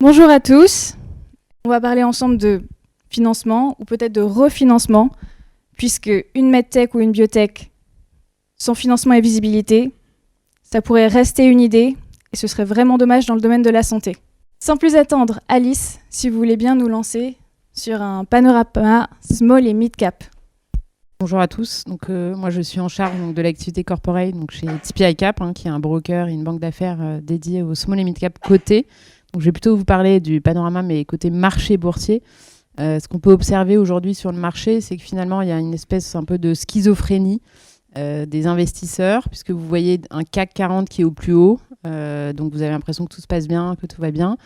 Bonjour à tous. On va parler ensemble de financement ou peut-être de refinancement, puisque une medtech ou une biotech, sans financement et visibilité, ça pourrait rester une idée et ce serait vraiment dommage dans le domaine de la santé. Sans plus attendre, Alice, si vous voulez bien nous lancer sur un panorama small et mid cap. Bonjour à tous. Moi, je suis en charge de l'activité corporate chez TP ICAP, qui est un broker et une banque d'affaires dédiée au small et mid cap coté. Donc, je vais plutôt vous parler du panorama, mais côté marché boursier. Ce qu'on peut observer aujourd'hui sur le marché, c'est que finalement, il y a une espèce un peu de schizophrénie des investisseurs, puisque vous voyez un CAC 40 qui est au plus haut. Donc, vous avez l'impression que tout se passe bien, que tout va bien.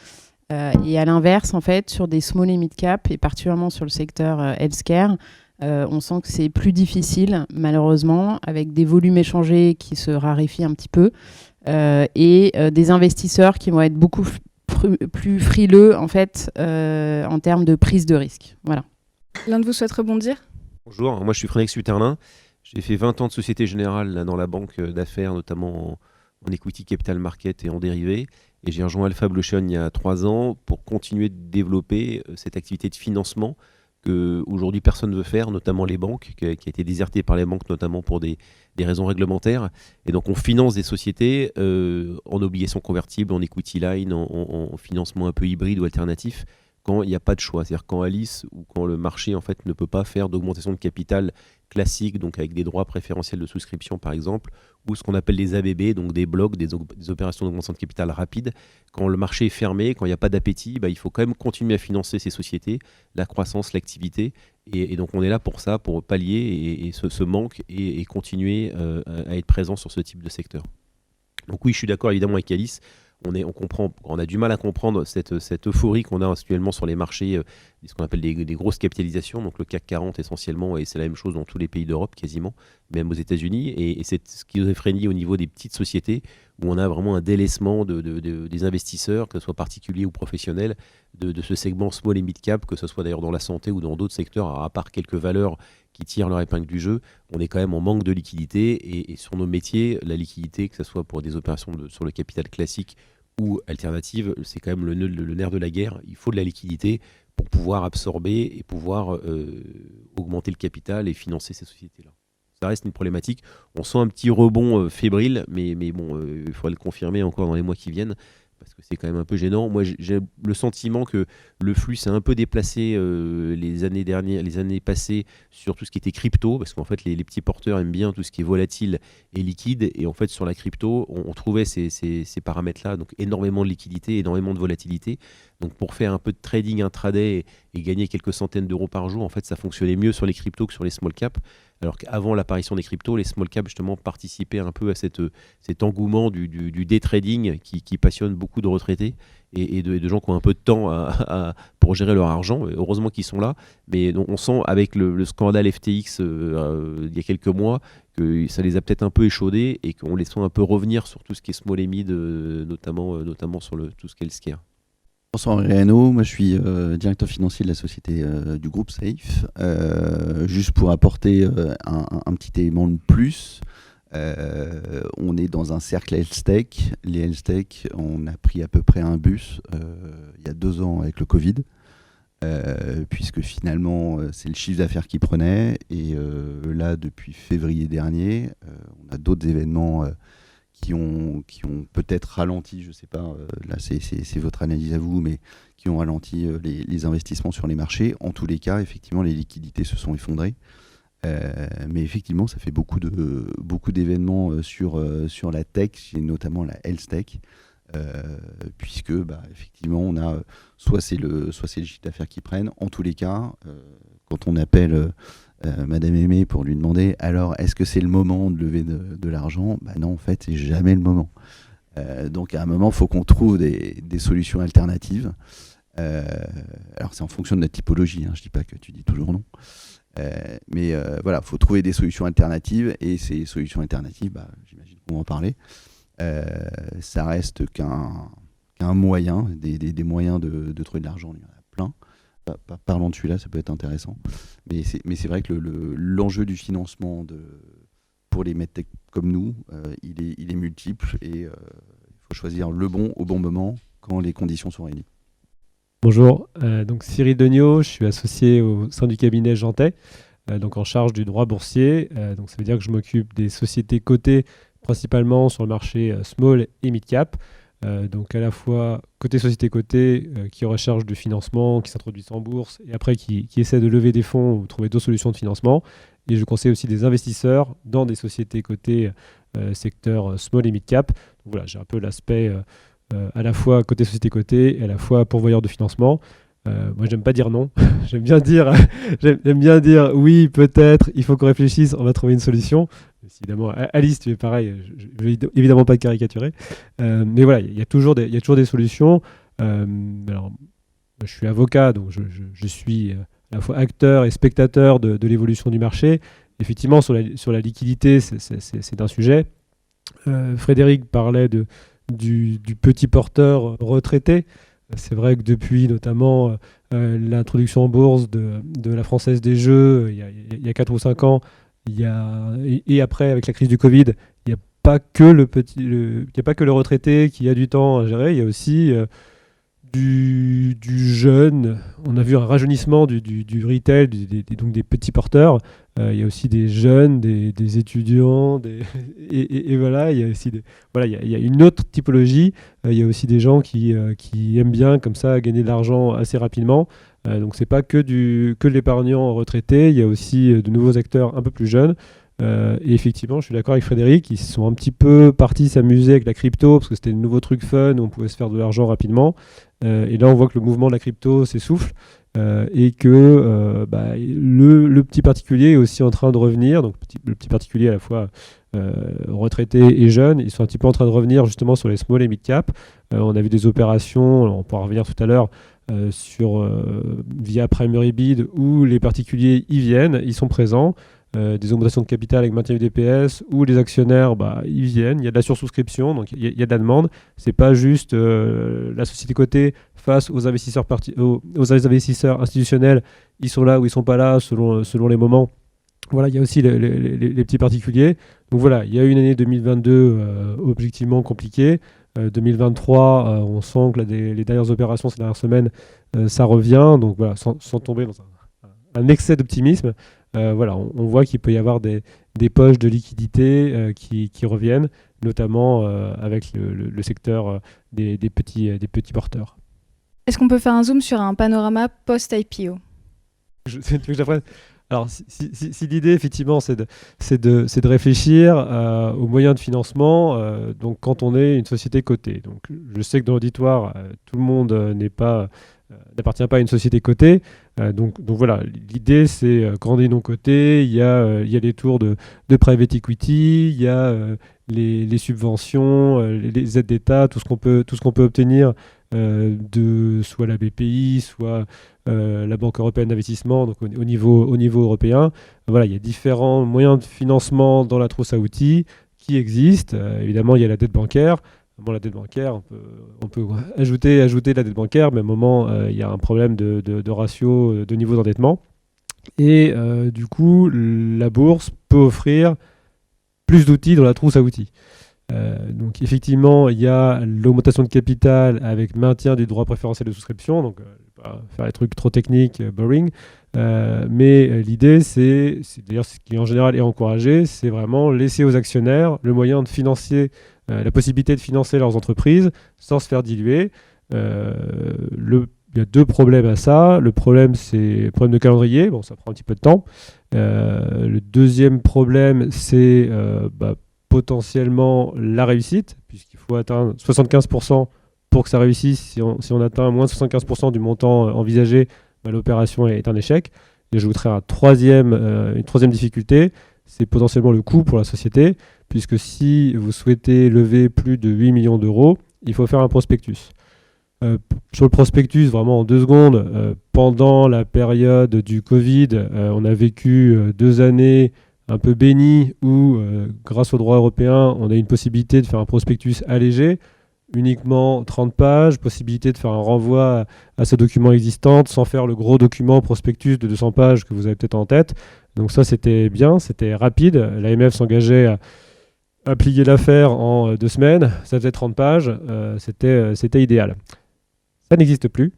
Et à l'inverse, en fait, sur des small et mid cap, et particulièrement sur le secteur healthcare, on sent que c'est plus difficile, malheureusement, avec des volumes échangés qui se raréfient un petit peu et des investisseurs qui vont être beaucoup plus frileux, en fait, en termes de prise de risque. Voilà. L'un de vous souhaite rebondir ? Bonjour, moi je suis Frédéric Suterlin. J'ai fait 20 ans de Société Générale là, dans la banque d'affaires, notamment en equity capital market et en dérivés. Et j'ai rejoint Alpha Blution il y a 3 ans pour continuer de développer cette activité de financement qu'aujourd'hui personne ne veut faire, notamment les banques, qui a été désertée par les banques notamment pour des raisons réglementaires. Et donc on finance des sociétés en obligations convertibles, en equity line, en financement un peu hybride ou alternatif, quand il n'y a pas de choix. C'est-à-dire quand Alice ou quand le marché en fait ne peut pas faire d'augmentation de capital classique, donc avec des droits préférentiels de souscription par exemple, ou ce qu'on appelle des ABB, donc des blocs, des opérations d'augmentation de capital rapide. Quand le marché est fermé, quand il n'y a pas d'appétit, il faut quand même continuer à financer ces sociétés, la croissance, l'activité. Et donc on est là pour ça, pour pallier ce manque et continuer à être présent sur ce type de secteur. Donc oui, je suis d'accord évidemment avec Alice. On a du mal à comprendre cette euphorie qu'on a actuellement sur les marchés, ce qu'on appelle des grosses capitalisations, donc le CAC 40 essentiellement, et c'est la même chose dans tous les pays d'Europe quasiment, même aux États-Unis, et cette schizophrénie au niveau des petites sociétés, où on a vraiment un délaissement des investisseurs, que ce soit particuliers ou professionnels, de ce segment small et mid cap, que ce soit d'ailleurs dans la santé ou dans d'autres secteurs, à part quelques valeurs qui tirent leur épingle du jeu, on est quand même en manque de liquidité, et sur nos métiers, la liquidité, que ce soit pour des opérations sur le capital classique ou alternative, c'est quand même le nerf de la guerre. Il faut de la liquidité pour pouvoir absorber et pouvoir augmenter le capital et financer ces sociétés-là. Ça reste une problématique. On sent un petit rebond fébrile, mais bon, il faudrait le confirmer encore dans les mois qui viennent, parce que c'est quand même un peu gênant. Moi, j'ai le sentiment que le flux s'est un peu déplacé les années passées sur tout ce qui était crypto, parce qu'en fait, les petits porteurs aiment bien tout ce qui est volatile et liquide. Et en fait, sur la crypto, on trouvait ces paramètres-là, donc énormément de liquidité, énormément de volatilité. Donc pour faire un peu de trading intraday et gagner quelques centaines d'euros par jour, en fait, ça fonctionnait mieux sur les cryptos que sur les small caps. Alors qu'avant l'apparition des cryptos, les small caps justement participaient un peu à cet engouement du day trading qui passionne beaucoup de retraités et de gens qui ont un peu de temps pour gérer leur argent. Et heureusement qu'ils sont là, mais on sent avec le scandale FTX il y a quelques mois que ça les a peut-être un peu échaudés et qu'on les sent un peu revenir sur tout ce qui est small et mid, notamment sur tout ce qui est le scare. Bonsoir Réano, moi je suis directeur financier de la société du groupe Safe. Juste pour apporter un petit élément de plus, on est dans un cercle health tech. Les health tech, on a pris à peu près un bus il y a 2 ans avec le Covid, puisque finalement c'est le chiffre d'affaires qui prenait. Et là, depuis février dernier, on a d'autres événements qui ont peut-être ralenti, je ne sais pas, là c'est votre analyse à vous, mais qui ont ralenti les investissements sur les marchés. En tous les cas, effectivement, les liquidités se sont effondrées. Mais effectivement, ça fait beaucoup d'événements sur la tech, et notamment la health tech, puisque effectivement, on a soit c'est le chiffre d'affaires qui prennent. En tous les cas, quand on appelle Madame Aimé pour lui demander alors est-ce que c'est le moment de lever de l'argent, non, en fait c'est jamais le moment. Donc à un moment il faut qu'on trouve des solutions alternatives. Alors c'est en fonction de notre typologie, je dis pas que tu dis toujours non, mais voilà, il faut trouver des solutions alternatives, et ces solutions alternatives, j'imagine qu'on va en parler, ça reste qu'un moyen, des moyens de trouver de l'argent, il y en a plein. Parlons de celui-là, ça peut être intéressant. Mais c'est vrai que l'enjeu du financement pour les medtech comme nous, il est multiple, et il faut choisir le bon au bon moment quand les conditions sont réunies. Bonjour, donc Cyril Degnaud, je suis associé au sein du cabinet Jantet, donc en charge du droit boursier. Donc ça veut dire que je m'occupe des sociétés cotées principalement sur le marché small et mid cap. Donc à la fois côté société cotée qui recherche du financement, qui s'introduisent en bourse et après qui essaient de lever des fonds ou trouver d'autres solutions de financement. Et je conseille aussi des investisseurs dans des sociétés cotées secteur small et mid cap. Donc voilà, j'ai un peu l'aspect à la fois côté société cotée et à la fois pourvoyeur de financement. Moi, j'aime pas dire non. j'aime bien dire oui, peut-être, il faut qu'on réfléchisse, on va trouver une solution. Évidemment, Alice, tu es pareil, je vais évidemment pas te caricaturer. Mais voilà, il y a toujours des solutions. Alors, je suis avocat, donc je suis à la fois acteur et spectateur de l'évolution du marché. Effectivement, sur la liquidité, c'est un sujet. Frédéric parlait du petit porteur retraité. C'est vrai que depuis notamment l'introduction en bourse de la Française des Jeux il y a 4 ou 5 ans, et après avec la crise du Covid, il n'y a pas que il y a pas que le retraité qui a du temps à gérer, il y a aussi du jeune. On a vu un rajeunissement du retail, donc des petits porteurs. Il y a aussi des jeunes, des étudiants, et voilà, il y a aussi il y a une autre typologie. Il y a aussi des gens qui aiment bien comme ça gagner de l'argent assez rapidement. Donc c'est pas que l'épargnant retraité, il y a aussi de nouveaux acteurs un peu plus jeunes. Et effectivement, je suis d'accord avec Frédéric, ils sont un petit peu partis s'amuser avec la crypto parce que c'était un nouveau truc fun où on pouvait se faire de l'argent rapidement. Et là, on voit que le mouvement de la crypto s'essouffle et que le petit particulier est aussi en train de revenir. Donc, le petit particulier à la fois retraité et jeune, ils sont un petit peu en train de revenir justement sur les small et mid cap. On a vu des opérations, on pourra revenir tout à l'heure, via Primary Bid où les particuliers y viennent, ils sont présents. Des augmentations de capital avec maintien du DPS où les actionnaires ils viennent, il y a de la sursouscription, donc il y a de la demande. C'est pas juste la société cotée face aux investisseurs aux investisseurs institutionnels, ils sont là ou ils sont pas là selon les moments. Voilà, il y a aussi les petits particuliers. Donc voilà, il y a eu une année 2022 objectivement compliquée. 2023, on sent que les dernières opérations ces dernières semaines, ça revient. Donc voilà, sans tomber dans un excès d'optimisme. Voilà, on voit qu'il peut y avoir des poches de liquidité qui reviennent, notamment avec le secteur des petits porteurs. Est-ce qu'on peut faire un zoom sur un panorama post-IPO ? Tu veux que j'apprenne ? Alors, si l'idée, effectivement, c'est de réfléchir aux moyens de financement, donc quand on est une société cotée. Donc, je sais que dans l'auditoire, tout le monde n'appartient pas à une société cotée. Donc voilà, l'idée, c'est quand on est non coté, il y a les tours de private equity, il y a les subventions, les aides d'État, tout ce qu'on peut obtenir de soit la BPI, soit la Banque européenne d'investissement, donc au niveau européen. Voilà, il y a différents moyens de financement dans la trousse à outils qui existent. Évidemment, il y a la dette bancaire. Bon, la dette bancaire, on peut ajouter la dette bancaire, mais à un moment, il y a un problème de ratio, de niveau d'endettement. Et du coup, la bourse peut offrir plus d'outils dans la trousse à outils. Donc effectivement, il y a l'augmentation de capital avec maintien du droit préférentiel de souscription. Donc, je ne vais pas faire des trucs trop techniques, boring. Mais l'idée, c'est d'ailleurs ce qui en général est encouragé, c'est vraiment laisser aux actionnaires le moyen de financer, la possibilité de financer leurs entreprises sans se faire diluer. Il y a 2 problèmes à ça. Le problème, c'est le problème de calendrier. Bon, ça prend un petit peu de temps. Le deuxième problème, c'est potentiellement la réussite, puisqu'il faut atteindre 75% pour que ça réussisse. Si on atteint moins de 75% du montant envisagé, l'opération est un échec. Et j'ajouterai une troisième difficulté, c'est potentiellement le coût pour la société, puisque si vous souhaitez lever plus de 8 millions d'euros, il faut faire un prospectus. Sur le prospectus, vraiment en 2 secondes, pendant la période du Covid, on a vécu 2 années un peu bénies où, grâce au droit européen, on a une possibilité de faire un prospectus allégé, uniquement 30 pages, possibilité de faire un renvoi à ce document existant sans faire le gros document prospectus de 200 pages que vous avez peut-être en tête. Donc ça, c'était bien, c'était rapide. L'AMF s'engageait à plier l'affaire en 2 semaines. Ça faisait 30 pages. C'était idéal. Ça n'existe plus.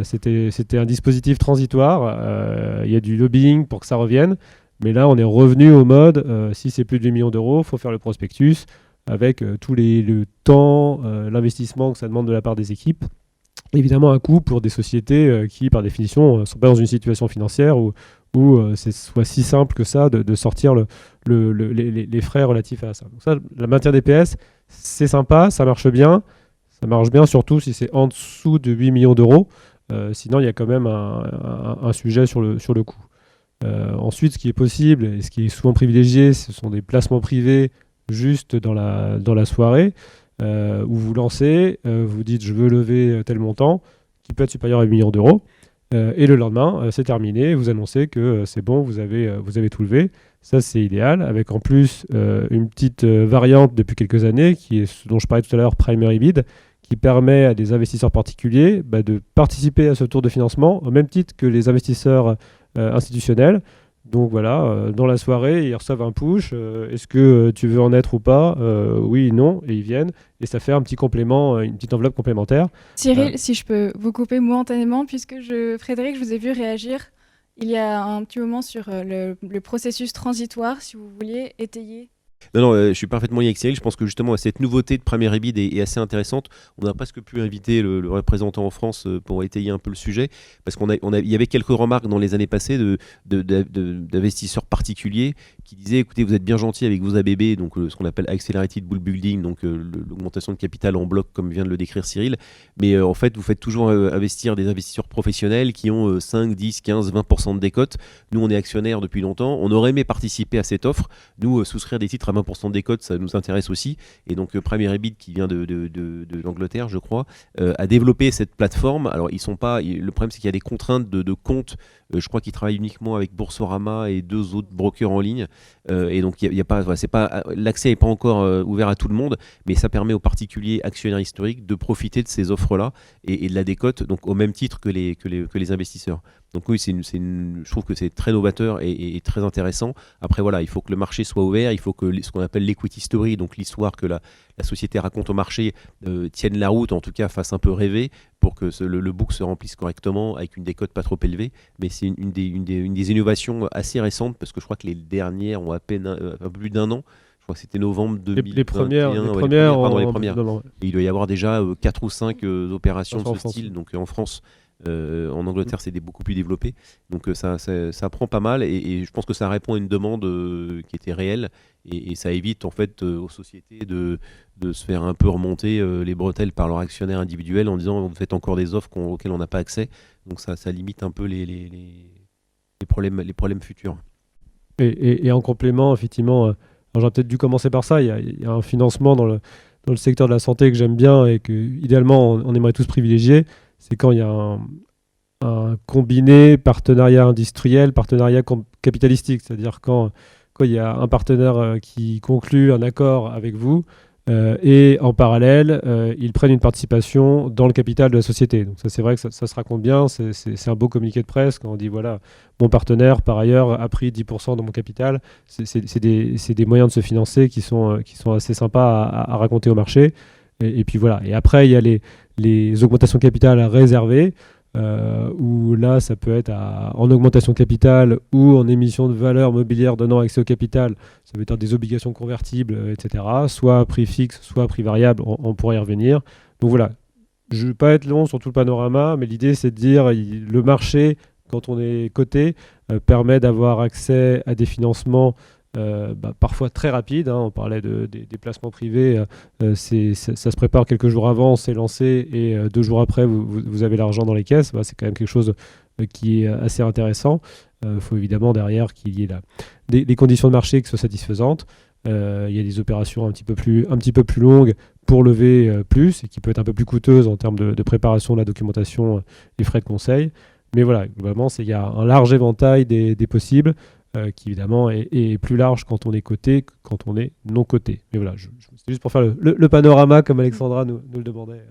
C'était un dispositif transitoire. Il y a du lobbying pour que ça revienne. Mais là, on est revenu au mode, si c'est plus de 8 millions d'euros, il faut faire le prospectus avec le temps, l'investissement que ça demande de la part des équipes. Évidemment, un coût pour des sociétés qui, par définition, ne sont pas dans une situation financière où c'est soit si simple que ça de sortir les frais relatifs à ça. Donc ça, la maintien des PS, c'est sympa, ça marche bien. Ça marche bien surtout si c'est en dessous de 8 millions d'euros. Sinon, il y a quand même un sujet sur le coût. Ensuite, ce qui est possible et ce qui est souvent privilégié, ce sont des placements privés juste dans la soirée où vous lancez, vous dites je veux lever tel montant qui peut être supérieur à 8 millions d'euros. Et le lendemain, c'est terminé, vous annoncez que c'est bon, vous avez tout levé. Ça, c'est idéal, avec en plus une petite variante depuis quelques années, qui est ce dont je parlais tout à l'heure, Primary Bid, qui permet à des investisseurs particuliers de participer à ce tour de financement au même titre que les investisseurs institutionnels. Donc voilà, dans la soirée, ils reçoivent un push. Est-ce que tu veux en être ou pas? Oui, non, et ils viennent. Et ça fait un petit complément, une petite enveloppe complémentaire. Cyril, si je peux vous couper momentanément, puisque Frédéric, je vous ai vu réagir il y a un petit moment sur le processus transitoire, si vous vouliez étayer. Non, je suis parfaitement lié avec Cyril. Je pense que justement, cette nouveauté de Premier Bid est assez intéressante. On a presque pu inviter le représentant en France pour étayer un peu le sujet, parce il y avait quelques remarques dans les années passées d'investisseurs particuliers qui disaient, écoutez, vous êtes bien gentil avec vos ABB, donc ce qu'on appelle Accelerated Bull Building, donc l'augmentation de capital en bloc, comme vient de le décrire Cyril, mais en fait, vous faites toujours investir des investisseurs professionnels qui ont 5, 10, 15, 20% de décote. Nous, on est actionnaires depuis longtemps. On aurait aimé participer à cette offre. Nous, souscrire des titres à 20% de décote, ça nous intéresse aussi. Et donc, Premier Bid, qui vient de l'Angleterre, je crois, a développé cette plateforme. Alors, le problème, c'est qu'il y a des contraintes de compte. Je crois qu'ils travaillent uniquement avec Boursorama et 2 autres brokers en ligne. Et donc, l'accès n'est pas encore ouvert à tout le monde, mais ça permet aux particuliers actionnaires historiques de profiter de ces offres-là et de la décote, donc au même titre que les investisseurs. Donc oui, je trouve que c'est très novateur et très intéressant. Après voilà, il faut que le marché soit ouvert, il faut que ce qu'on appelle l'equity story, donc l'histoire que la société raconte au marché, tienne la route, en tout cas fasse un peu rêver pour que le book se remplisse correctement avec une décote pas trop élevée. Mais c'est une des innovations assez récentes, parce que je crois que les dernières ont à peine un peu plus d'1 an. Je crois que c'était novembre 2021. Les premières. Et il doit y avoir déjà 4 ou 5 opérations de ce France. style, donc en France. En Angleterre, c'est beaucoup plus développé. Donc ça prend pas mal et je pense que ça répond à une demande qui était réelle et ça évite en fait aux sociétés de se faire un peu remonter les bretelles par leurs actionnaires individuels en disant vous faites encore des offres auxquelles on n'a pas accès. Donc ça limite un peu les problèmes futurs. Et en complément, effectivement, alors j'aurais peut-être dû commencer par ça. Il y a un financement dans le secteur de la santé que j'aime bien et que idéalement on aimerait tous privilégier. C'est quand il y a un combiné partenariat industriel, partenariat capitalistique. C'est-à-dire quand il y a un partenaire qui conclut un accord avec vous et en parallèle, ils prennent une participation dans le capital de la société. Donc ça, c'est vrai que ça se raconte bien. C'est un beau communiqué de presse quand on dit voilà, mon partenaire, par ailleurs, a pris 10% de mon capital. C'est des moyens de se financer qui sont assez sympas à raconter au marché. Et puis voilà. Et après, il y a les augmentations de capital réservées, où là, ça peut être en augmentation de capital ou en émission de valeur mobilière donnant accès au capital. Ça veut dire des obligations convertibles, etc. Soit à prix fixe, soit à prix variable. On pourrait y revenir. Donc voilà. Je ne vais pas être long sur tout le panorama, mais l'idée, c'est de dire le marché, quand on est coté, permet d'avoir accès à des financements parfois très rapide, hein. On parlait des placements privés, ça se prépare quelques jours avant, c'est lancé et 2 jours après vous avez l'argent dans les caisses. C'est quand même quelque chose qui est assez intéressant. Faut évidemment derrière qu'il y ait des conditions de marché qui soient satisfaisantes. Il y a des opérations un petit peu plus longues pour lever plus et qui peut être un peu plus coûteuses en termes de préparation de la documentation et frais de conseil. Mais voilà, globalement, il y a un large éventail des possibles. Qui évidemment est plus large quand on est coté que quand on est non coté. Mais voilà, c'est juste pour faire le panorama comme Alexandra nous le demandait.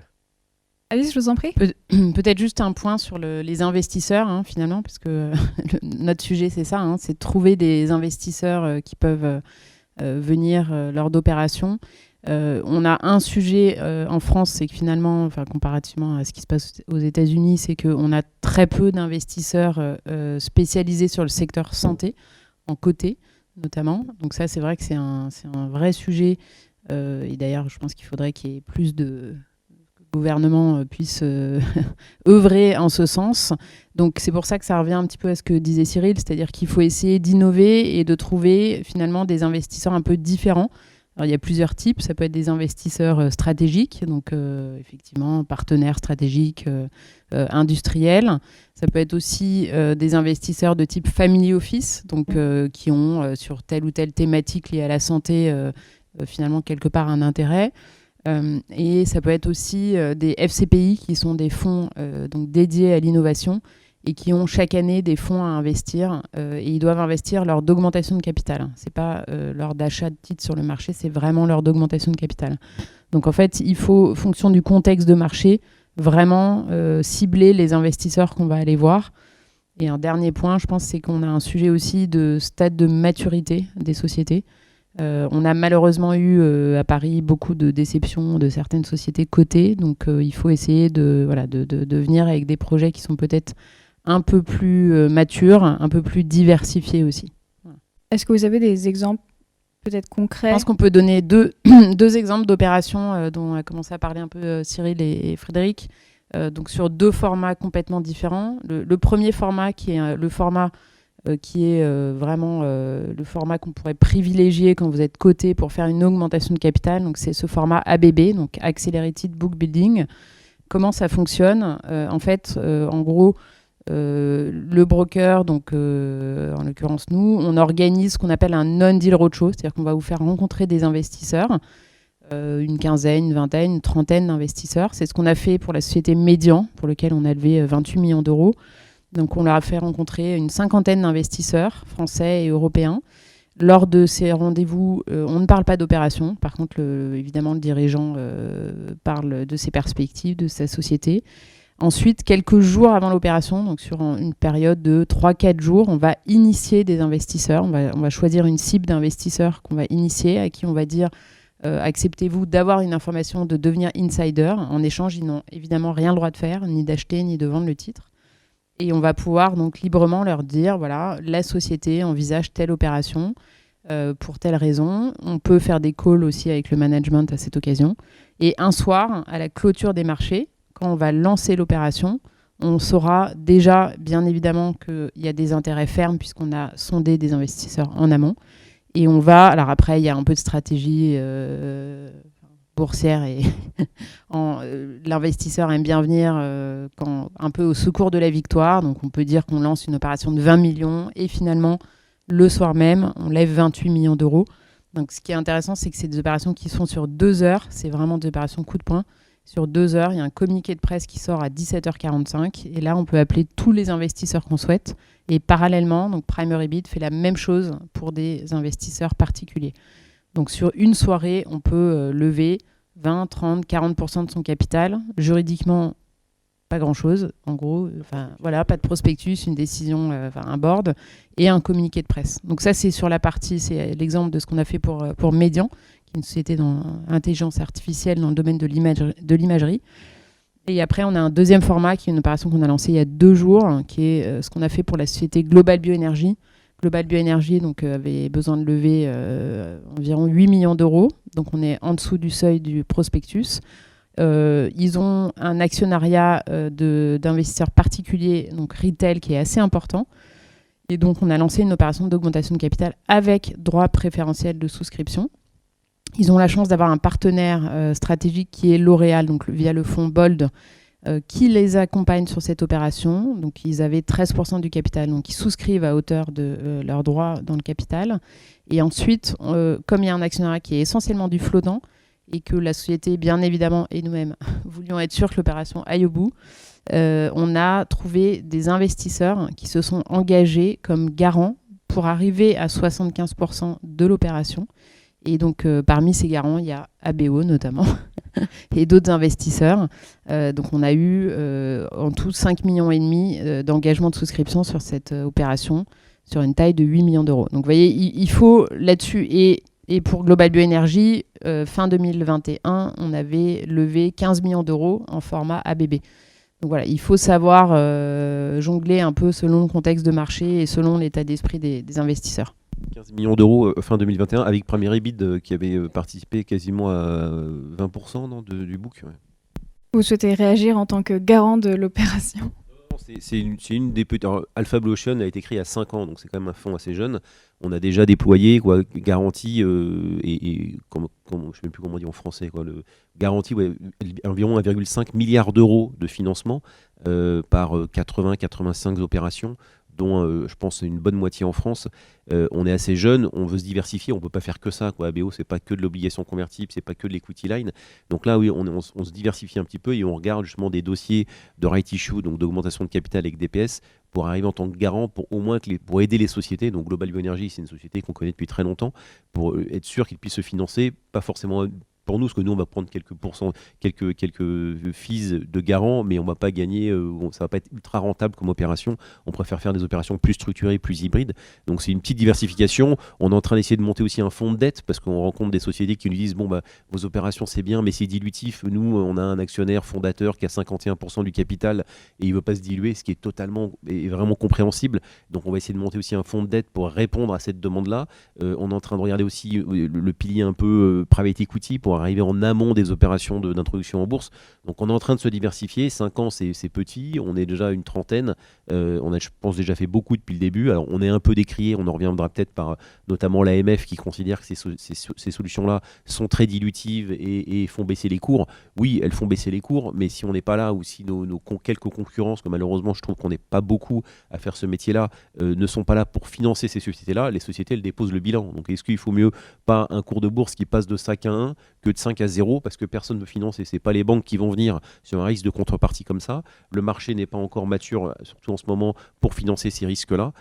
Alice, je vous en prie. Peut-être juste un point sur les investisseurs, hein, finalement, parce que notre sujet, c'est ça, hein, c'est de trouver des investisseurs qui peuvent venir lors d'opérations. On a un sujet en France, c'est que finalement, comparativement à ce qui se passe aux États-Unis, c'est qu'on a très peu d'investisseurs spécialisés sur le secteur santé, en côté notamment. Donc ça, c'est vrai que c'est un vrai sujet. Et d'ailleurs, je pense qu'il faudrait qu'il y ait plus de gouvernement puisse œuvrer en ce sens. Donc c'est pour ça que ça revient un petit peu à ce que disait Cyril, c'est-à-dire qu'il faut essayer d'innover et de trouver finalement des investisseurs un peu différents. Alors, il y a plusieurs types, ça peut être des investisseurs stratégiques, donc effectivement partenaires stratégiques, industriels. Ça peut être aussi des investisseurs de type family office, donc qui ont sur telle ou telle thématique liée à la santé finalement quelque part un intérêt. Et ça peut être aussi des FCPI qui sont des fonds donc dédiés à l'innovation et qui ont chaque année des fonds à investir et ils doivent investir lors d'augmentation de capital. C'est pas lors d'achat de titres sur le marché, c'est vraiment lors d'augmentation de capital. Donc en fait, il faut, fonction du contexte de marché, vraiment cibler les investisseurs qu'on va aller voir. Et un dernier point, je pense, c'est qu'on a un sujet aussi de stade de maturité des sociétés. On a malheureusement eu à Paris beaucoup de déceptions de certaines sociétés cotées, donc il faut essayer de venir avec des projets qui sont peut-être un peu plus matures, un peu plus diversifiés aussi. Voilà. Est-ce que vous avez des exemples peut-être concrets ? Je pense qu'on peut donner deux exemples d'opérations dont a commencé à parler un peu Cyril et Frédéric, donc sur deux formats complètement différents. Le premier format qui est le format qui est vraiment le format qu'on pourrait privilégier quand vous êtes coté pour faire une augmentation de capital. Donc c'est ce format ABB, donc Accelerated Book Building. Comment ça fonctionne ? En fait, en gros, le broker, donc en l'occurrence nous, on organise ce qu'on appelle un non-deal roadshow, c'est-à-dire qu'on va vous faire rencontrer des investisseurs, une quinzaine, une vingtaine, une trentaine d'investisseurs. C'est ce qu'on a fait pour la société Médian, pour lequel on a levé 28 millions d'euros. Donc on leur a fait rencontrer une cinquantaine d'investisseurs français et européens. Lors de ces rendez-vous, on ne parle pas d'opération. Par contre, évidemment, le dirigeant parle de ses perspectives, de sa société. Ensuite, quelques jours avant l'opération, donc sur une période de 3-4 jours, on va initier des investisseurs. On va choisir une cible d'investisseurs qu'on va initier, à qui on va dire acceptez-vous d'avoir une information, de devenir insider. En échange, ils n'ont évidemment rien le droit de faire, ni d'acheter, ni de vendre le titre. Et on va pouvoir donc librement leur dire, voilà, la société envisage telle opération pour telle raison. On peut faire des calls aussi avec le management à cette occasion. Et un soir, à la clôture des marchés, quand on va lancer l'opération, on saura déjà, bien évidemment, qu'il y a des intérêts fermes puisqu'on a sondé des investisseurs en amont. Et on va, alors après, il y a un peu de stratégie boursière et l'investisseur aime bien venir un peu au secours de la victoire. Donc on peut dire qu'on lance une opération de 20 millions et finalement, le soir même, on lève 28 millions d'euros. Donc ce qui est intéressant, c'est que c'est des opérations qui sont sur 2 heures. C'est vraiment des opérations coup de poing. Sur 2 heures, il y a un communiqué de presse qui sort à 17h45. Et là, on peut appeler tous les investisseurs qu'on souhaite. Et parallèlement, donc PrimaryBid fait la même chose pour des investisseurs particuliers. Donc sur une soirée, on peut lever 20, 30, 40% de son capital. Juridiquement, pas grand-chose. En gros, voilà, pas de prospectus, une décision, un board et un communiqué de presse. Donc ça, c'est sur la partie, c'est l'exemple de ce qu'on a fait pour Médian, qui est une société dans l'intelligence artificielle dans le domaine de l'imagerie. Et après, on a un deuxième format qui est une opération qu'on a lancée il y a 2 jours, qui est ce qu'on a fait pour la société Global Bioénergie. Global Bioénergie donc, avait besoin de lever environ 8 millions d'euros. Donc on est en dessous du seuil du prospectus. Ils ont un actionnariat d'investisseurs particuliers, donc retail, qui est assez important. Et donc on a lancé une opération d'augmentation de capital avec droit préférentiel de souscription. Ils ont la chance d'avoir un partenaire stratégique qui est L'Oréal, donc via le fonds Bold, qui les accompagne sur cette opération. Donc ils avaient 13% du capital, donc ils souscrivent à hauteur de leurs droits dans le capital. Et ensuite, comme il y a un actionnariat qui est essentiellement du flottant, et que la société, bien évidemment, et nous-mêmes, voulions être sûrs que l'opération aille au bout, on a trouvé des investisseurs qui se sont engagés comme garants pour arriver à 75% de l'opération. Et donc, parmi ces garants, il y a ABO notamment, et d'autres investisseurs. Donc, on a eu en tout 5,5 millions d'engagement de souscription sur cette opération, sur une taille de 8 millions d'euros. Donc, vous voyez, il faut là-dessus... Et Et pour Global Bioénergie, fin 2021, on avait levé 15 millions d'euros en format ABB. Donc voilà, il faut savoir jongler un peu selon le contexte de marché et selon l'état d'esprit des investisseurs. 15 millions d'euros fin 2021 avec Premier Ebid qui avait participé quasiment à 20% non, du book. Ouais. Vous souhaitez réagir en tant que garant de l'opération? C'est une des petites. Alpha Blue Ocean a été créé à 5 ans, donc c'est quand même un fonds assez jeune. On a déjà déployé, garanti, et je ne sais même plus comment on dit en français, garanti environ 1,5 milliard d'euros de financement par 80-85 opérations, dont je pense une bonne moitié en France. On est assez jeune, on veut se diversifier, on ne peut pas faire que ça. ABO, c'est pas que de l'obligation convertible, c'est pas que de l'equity line. Donc là, oui, on se diversifie un petit peu et on regarde justement des dossiers de right issue, donc d'augmentation de capital avec DPS, pour arriver en tant que garant, pour au moins pour aider les sociétés. Donc Global Bioénergie, c'est une société qu'on connaît depuis très longtemps, pour être sûr qu'ils puissent se financer, pas forcément pour nous, parce que nous, on va prendre quelques fees de garant, mais on va pas gagner, ça va pas être ultra rentable comme opération. On préfère faire des opérations plus structurées, plus hybrides. Donc c'est une petite diversification. On est en train d'essayer de monter aussi un fonds de dette, parce qu'on rencontre des sociétés qui nous disent, vos opérations c'est bien, mais c'est dilutif. Nous, on a un actionnaire fondateur qui a 51% du capital et il veut pas se diluer, ce qui est totalement et vraiment compréhensible. Donc on va essayer de monter aussi un fonds de dette pour répondre à cette demande-là. On est en train de regarder aussi le pilier un peu private equity pour arriver en amont des opérations d'introduction en bourse. Donc on est en train de se diversifier. 5 ans, c'est petit. On est déjà une trentaine. On a, je pense, déjà fait beaucoup depuis le début. Alors on est un peu décrié. On en reviendra peut-être par notamment l'AMF qui considère que ces solutions-là sont très dilutives et font baisser les cours. Oui, elles font baisser les cours, mais si on n'est pas là ou si nos quelques concurrences, que malheureusement je trouve qu'on n'est pas beaucoup à faire ce métier-là, ne sont pas là pour financer ces sociétés-là, les sociétés elles déposent le bilan. Donc est-ce qu'il faut mieux pas un cours de bourse qui passe de 5 à 1 que de 5 à 0 parce que personne ne finance et c'est pas les banques qui vont venir sur un risque de contrepartie comme ça. Le marché n'est pas encore mature, surtout en ce moment, pour financer ces risques-là.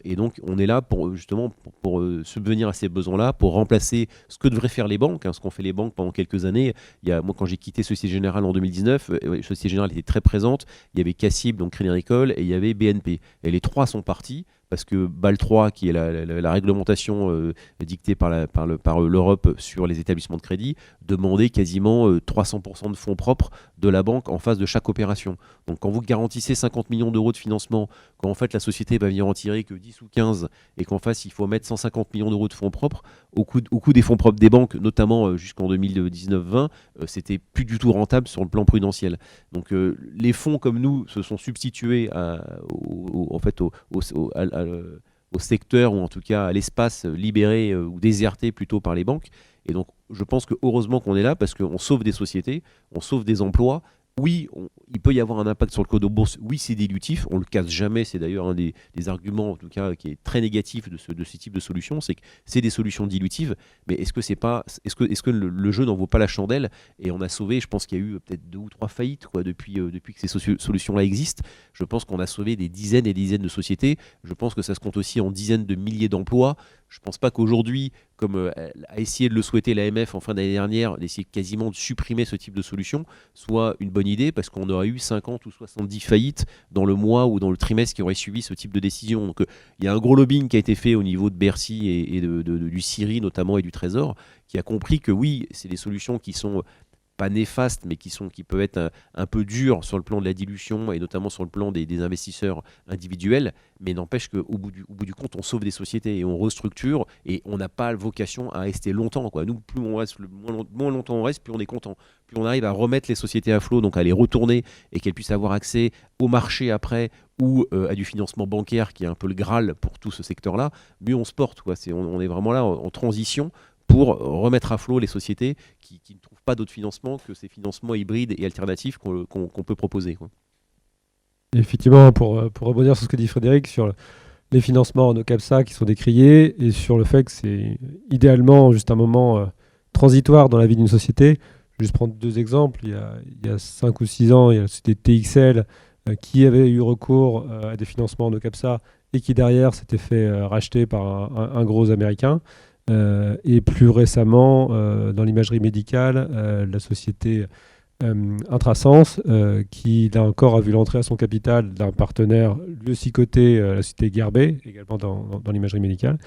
Et donc on est là pour justement pour subvenir à ces besoins-là, pour remplacer ce que devraient faire les banques, ce qu'ont fait les banques pendant quelques années. Moi, quand j'ai quitté Société Générale en 2019, Société Générale était très présente. Il y avait CACIB, donc Crédit Agricole, et il y avait BNP. Et les trois sont partis parce que BAL 3, qui est la réglementation dictée par l'Europe sur les établissements de crédit, demandait quasiment 300% de fonds propres de la banque en face de chaque opération. Donc quand vous garantissez 50 millions d'euros de financement, quand en fait la société va venir en tirer que 10 ou 15, et qu'en face il faut mettre 150 millions d'euros de fonds propres, au coût des fonds propres des banques, notamment jusqu'en 2019-20, c'était plus du tout rentable sur le plan prudentiel. Donc les fonds comme nous se sont substitués au secteur, ou en tout cas à l'espace libéré ou déserté plutôt par les banques. Et donc je pense que heureusement qu'on est là parce qu'on sauve des sociétés, on sauve des emplois. Oui, il peut y avoir un impact sur le cours de bourse. Oui, c'est dilutif. On ne le casse jamais. C'est d'ailleurs un des arguments, en tout cas, qui est très négatif de ce type de solution. C'est que c'est des solutions dilutives. Mais est-ce que le jeu n'en vaut pas la chandelle? Et on a sauvé, je pense qu'il y a eu peut-être 2 ou 3 faillites depuis que ces solutions-là existent. Je pense qu'on a sauvé des dizaines et des dizaines de sociétés. Je pense que ça se compte aussi en dizaines de milliers d'emplois. Je ne pense pas qu'aujourd'hui, comme a essayé de le souhaiter l'AMF en fin d'année dernière, d'essayer quasiment de supprimer ce type de solution, soit une bonne idée, parce qu'on aurait eu 50 ou 70 faillites dans le mois ou dans le trimestre qui aurait suivi ce type de décision. Donc il y a un gros lobbying qui a été fait au niveau de Bercy et du CIRI notamment et du Trésor, qui a compris que oui, c'est des solutions qui sont pas néfastes, mais qui peuvent être un peu dures sur le plan de la dilution et notamment sur le plan des investisseurs individuels, mais n'empêche qu'au bout du compte, on sauve des sociétés et on restructure et on n'a pas vocation à rester longtemps. Nous, plus on reste, moins longtemps on reste, plus on est content. Plus on arrive à remettre les sociétés à flot, donc à les retourner et qu'elles puissent avoir accès au marché après ou à du financement bancaire qui est un peu le Graal pour tout ce secteur-là, mieux on se porte. On est vraiment là en transition pour remettre à flot les sociétés qui ne trouvent pas d'autres financements que ces financements hybrides et alternatifs qu'on peut proposer. Et effectivement, pour rebondir sur ce que dit Frédéric, sur les financements en OCAPSA qui sont décriés et sur le fait que c'est idéalement juste un moment transitoire dans la vie d'une société. Je vais juste prendre 2 exemples. Il y a 5 ou 6 ans, il y a la société TXL qui avait eu recours à des financements en OCAPSA et qui derrière s'était fait racheter par un gros américain. Et plus récemment, dans l'imagerie médicale, la société Intrasense, qui là encore a vu l'entrée à son capital d'un partenaire lui aussi coté, la société Guerbet, également dans l'imagerie médicale,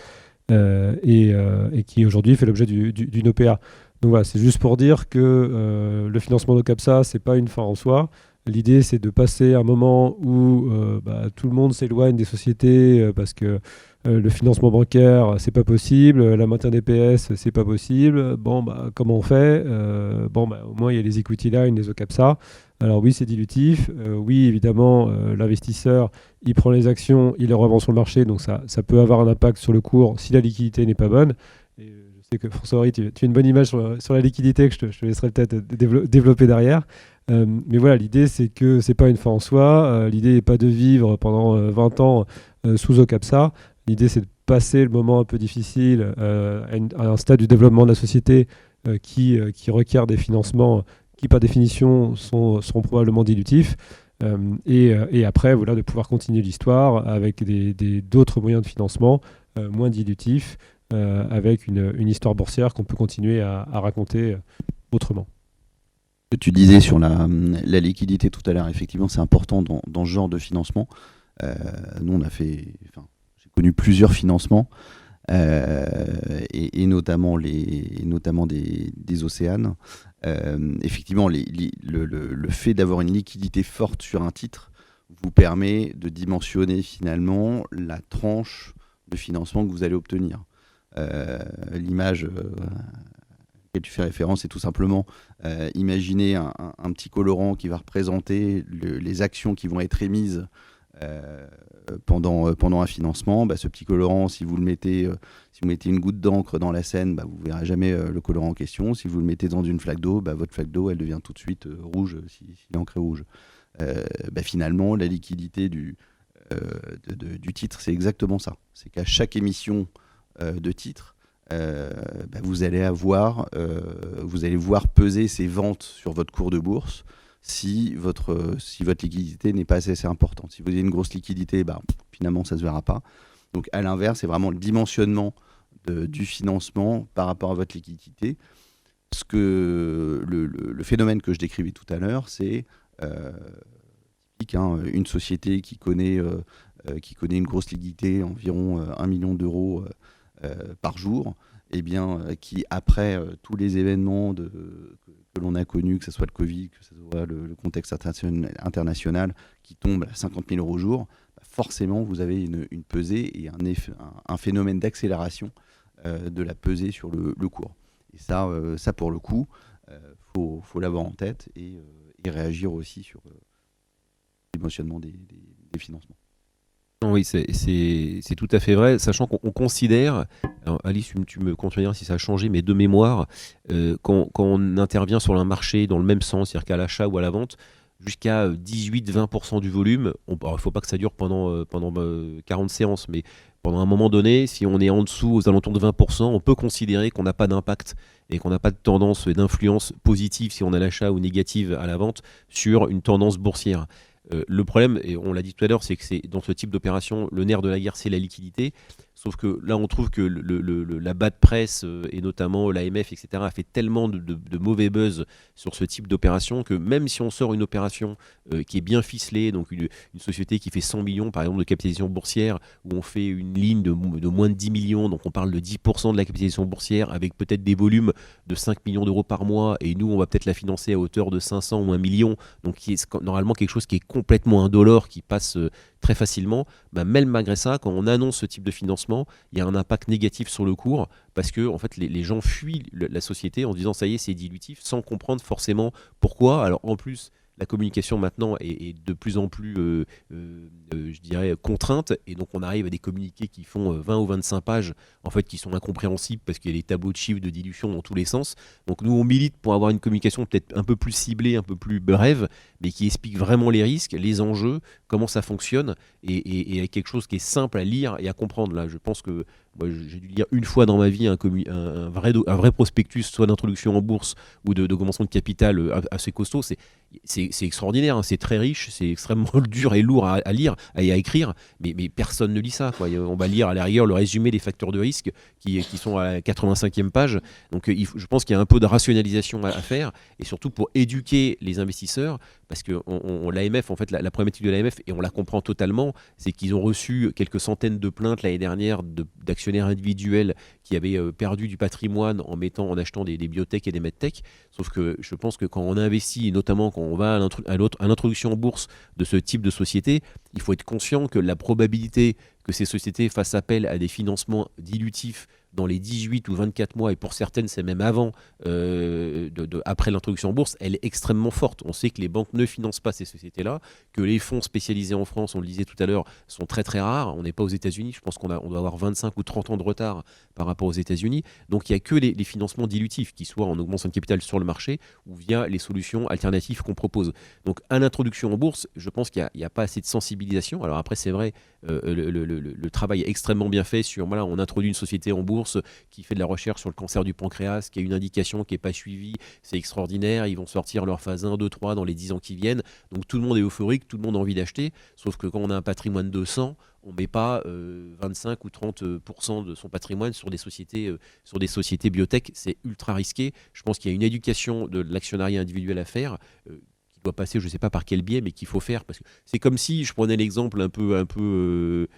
et qui aujourd'hui fait l'objet d'une OPA. Donc voilà, c'est juste pour dire que le financement d'Ocapsa, c'est pas une fin en soi. L'idée, c'est de passer un moment où tout le monde s'éloigne des sociétés parce que le financement bancaire, c'est pas possible, la maintien des PS, c'est pas possible. Bon, comment on fait? Au moins, il y a les equity lines, les Ocapsa. Alors oui, c'est dilutif. Oui, évidemment, l'investisseur, il prend les actions, il les revend sur le marché, donc ça peut avoir un impact sur le cours si la liquidité n'est pas bonne. Et je sais que François-Henri, tu as une bonne image sur la liquidité que je te laisserai peut-être développer derrière. Mais voilà, l'idée, c'est que c'est pas une fin en soi. L'idée n'est pas de vivre pendant 20 ans sous Ocapsa. L'idée, c'est de passer le moment un peu difficile à un stade du développement de la société qui requiert des financements qui, par définition, seront probablement dilutifs. Et après, voilà, de pouvoir continuer l'histoire avec d'autres moyens de financement moins dilutifs, avec une histoire boursière qu'on peut continuer à raconter autrement. Ce que tu disais sur la liquidité tout à l'heure, effectivement, c'est important dans ce genre de financement. Nous, j'ai connu plusieurs financements, et notamment des océanes. Effectivement, le fait d'avoir une liquidité forte sur un titre vous permet de dimensionner finalement la tranche de financement que vous allez obtenir. L'image à laquelle tu fais référence, c'est tout simplement imaginez un petit colorant qui va représenter les actions qui vont être émises pendant un financement. Ce petit colorant, si vous mettez une goutte d'encre dans la Seine, vous ne verrez jamais le colorant en question. Si vous le mettez dans une flaque d'eau, votre flaque d'eau, elle devient tout de suite rouge si l'encre est rouge. Finalement, la liquidité du titre, c'est exactement ça. C'est qu'à chaque émission de titre, vous allez voir peser ces ventes sur votre cours de bourse si votre liquidité n'est pas assez importante. Si vous avez une grosse liquidité, finalement, ça ne se verra pas. Donc, à l'inverse, c'est vraiment le dimensionnement du financement par rapport à votre liquidité. Le phénomène que je décrivais tout à l'heure, c'est typique, une société qui connaît une grosse liquidité, environ 1 million d'euros par jour, qui, après tous les événements que l'on a connus, que ce soit le Covid, que ce soit le contexte international, qui tombe à 50 000 euros au jour, forcément, vous avez une pesée et un phénomène d'accélération de la pesée sur le cours. Et ça pour le coup, faut l'avoir en tête et réagir aussi sur l'émotionnement des financements. Oui, c'est tout à fait vrai, sachant qu'on considère, alors Alice, tu me contrediras si ça a changé, mais de mémoire, quand on intervient sur un marché dans le même sens, c'est-à-dire qu'à l'achat ou à la vente, jusqu'à 18-20% du volume, il ne faut pas que ça dure pendant 40 séances, mais pendant un moment donné, si on est en dessous, aux alentours de 20%, on peut considérer qu'on n'a pas d'impact et qu'on n'a pas de tendance et d'influence positive si on a l'achat ou négative à la vente sur une tendance boursière. Le problème, et on l'a dit tout à l'heure, c'est que c'est dans ce type d'opération, le nerf de la guerre, c'est la liquidité. Sauf que là, on trouve que la bad presse, et notamment l'AMF, etc., a fait tellement de mauvais buzz sur ce type d'opération que même si on sort une opération qui est bien ficelée, donc une société qui fait 100 millions, par exemple, de capitalisation boursière, où on fait une ligne de moins de 10 millions, donc on parle de 10% de la capitalisation boursière, avec peut-être des volumes de 5 millions d'euros par mois, et nous, on va peut-être la financer à hauteur de 500 ou 1 million, donc qui est normalement quelque chose qui est complètement indolore, qui passe très facilement, même malgré ça, quand on annonce ce type de financement, il y a un impact négatif sur le cours parce que en fait, les gens fuient la société en disant ça y est, c'est dilutif, sans comprendre forcément pourquoi. Alors en plus, la communication maintenant est de plus en plus, je dirais, contrainte, et donc on arrive à des communiqués qui font 20 ou 25 pages, en fait, qui sont incompréhensibles parce qu'il y a des tableaux de chiffres de dilution dans tous les sens. Donc nous, on milite pour avoir une communication peut-être un peu plus ciblée, un peu plus brève, mais qui explique vraiment les risques, les enjeux, comment ça fonctionne, et avec quelque chose qui est simple à lire et à comprendre. Là, je pense que moi, j'ai dû lire une fois dans ma vie un vrai prospectus, soit d'introduction en bourse ou de commencement de capital assez costaud. C'est extraordinaire, hein, c'est très riche, c'est extrêmement dur et lourd à lire et à écrire, mais personne ne lit ça, quoi. On va lire à l'arrière le résumé des facteurs de risque qui sont à la 85e page. Donc je pense qu'il y a un peu de rationalisation à faire, et surtout pour éduquer les investisseurs, parce que l'AMF, en fait, la problématique de l'AMF, et on la comprend totalement, c'est qu'ils ont reçu quelques centaines de plaintes l'année dernière d'actionnaires individuels qui avaient perdu du patrimoine en achetant des biotech et des medtech. Sauf que je pense que quand on investit, et notamment quand on va à l'introduction en bourse de ce type de société, il faut être conscient que la probabilité que ces sociétés fassent appel à des financements dilutifs dans les 18 ou 24 mois, et pour certaines c'est même avant, après l'introduction en bourse, elle est extrêmement forte. On sait que les banques ne financent pas ces sociétés-là, que les fonds spécialisés en France, on le disait tout à l'heure, sont très très rares. On n'est pas aux États-Unis, je pense qu'on doit avoir 25 ou 30 ans de retard par rapport aux États-Unis. Donc il n'y a que les financements dilutifs, qui soient en augmentation de capital sur le marché ou via les solutions alternatives qu'on propose. Donc à l'introduction en bourse, je pense qu'il n'y a pas assez de sensibilisation. Alors après c'est vrai, le travail est extrêmement bien fait sur, voilà, on introduit une société en bourse qui fait de la recherche sur le cancer du pancréas, qui a une indication qui n'est pas suivie, c'est extraordinaire, ils vont sortir leur phase 1, 2, 3 dans les 10 ans qui viennent, donc tout le monde est euphorique, tout le monde a envie d'acheter, sauf que quand on a un patrimoine de 100, on ne met pas 25 ou 30% de son patrimoine sur des sociétés biotech, c'est ultra risqué. Je pense qu'il y a une éducation de l'actionnariat individuel à faire, qui doit passer, je ne sais pas par quel biais, mais qu'il faut faire, parce que c'est comme si, je prenais l'exemple un peu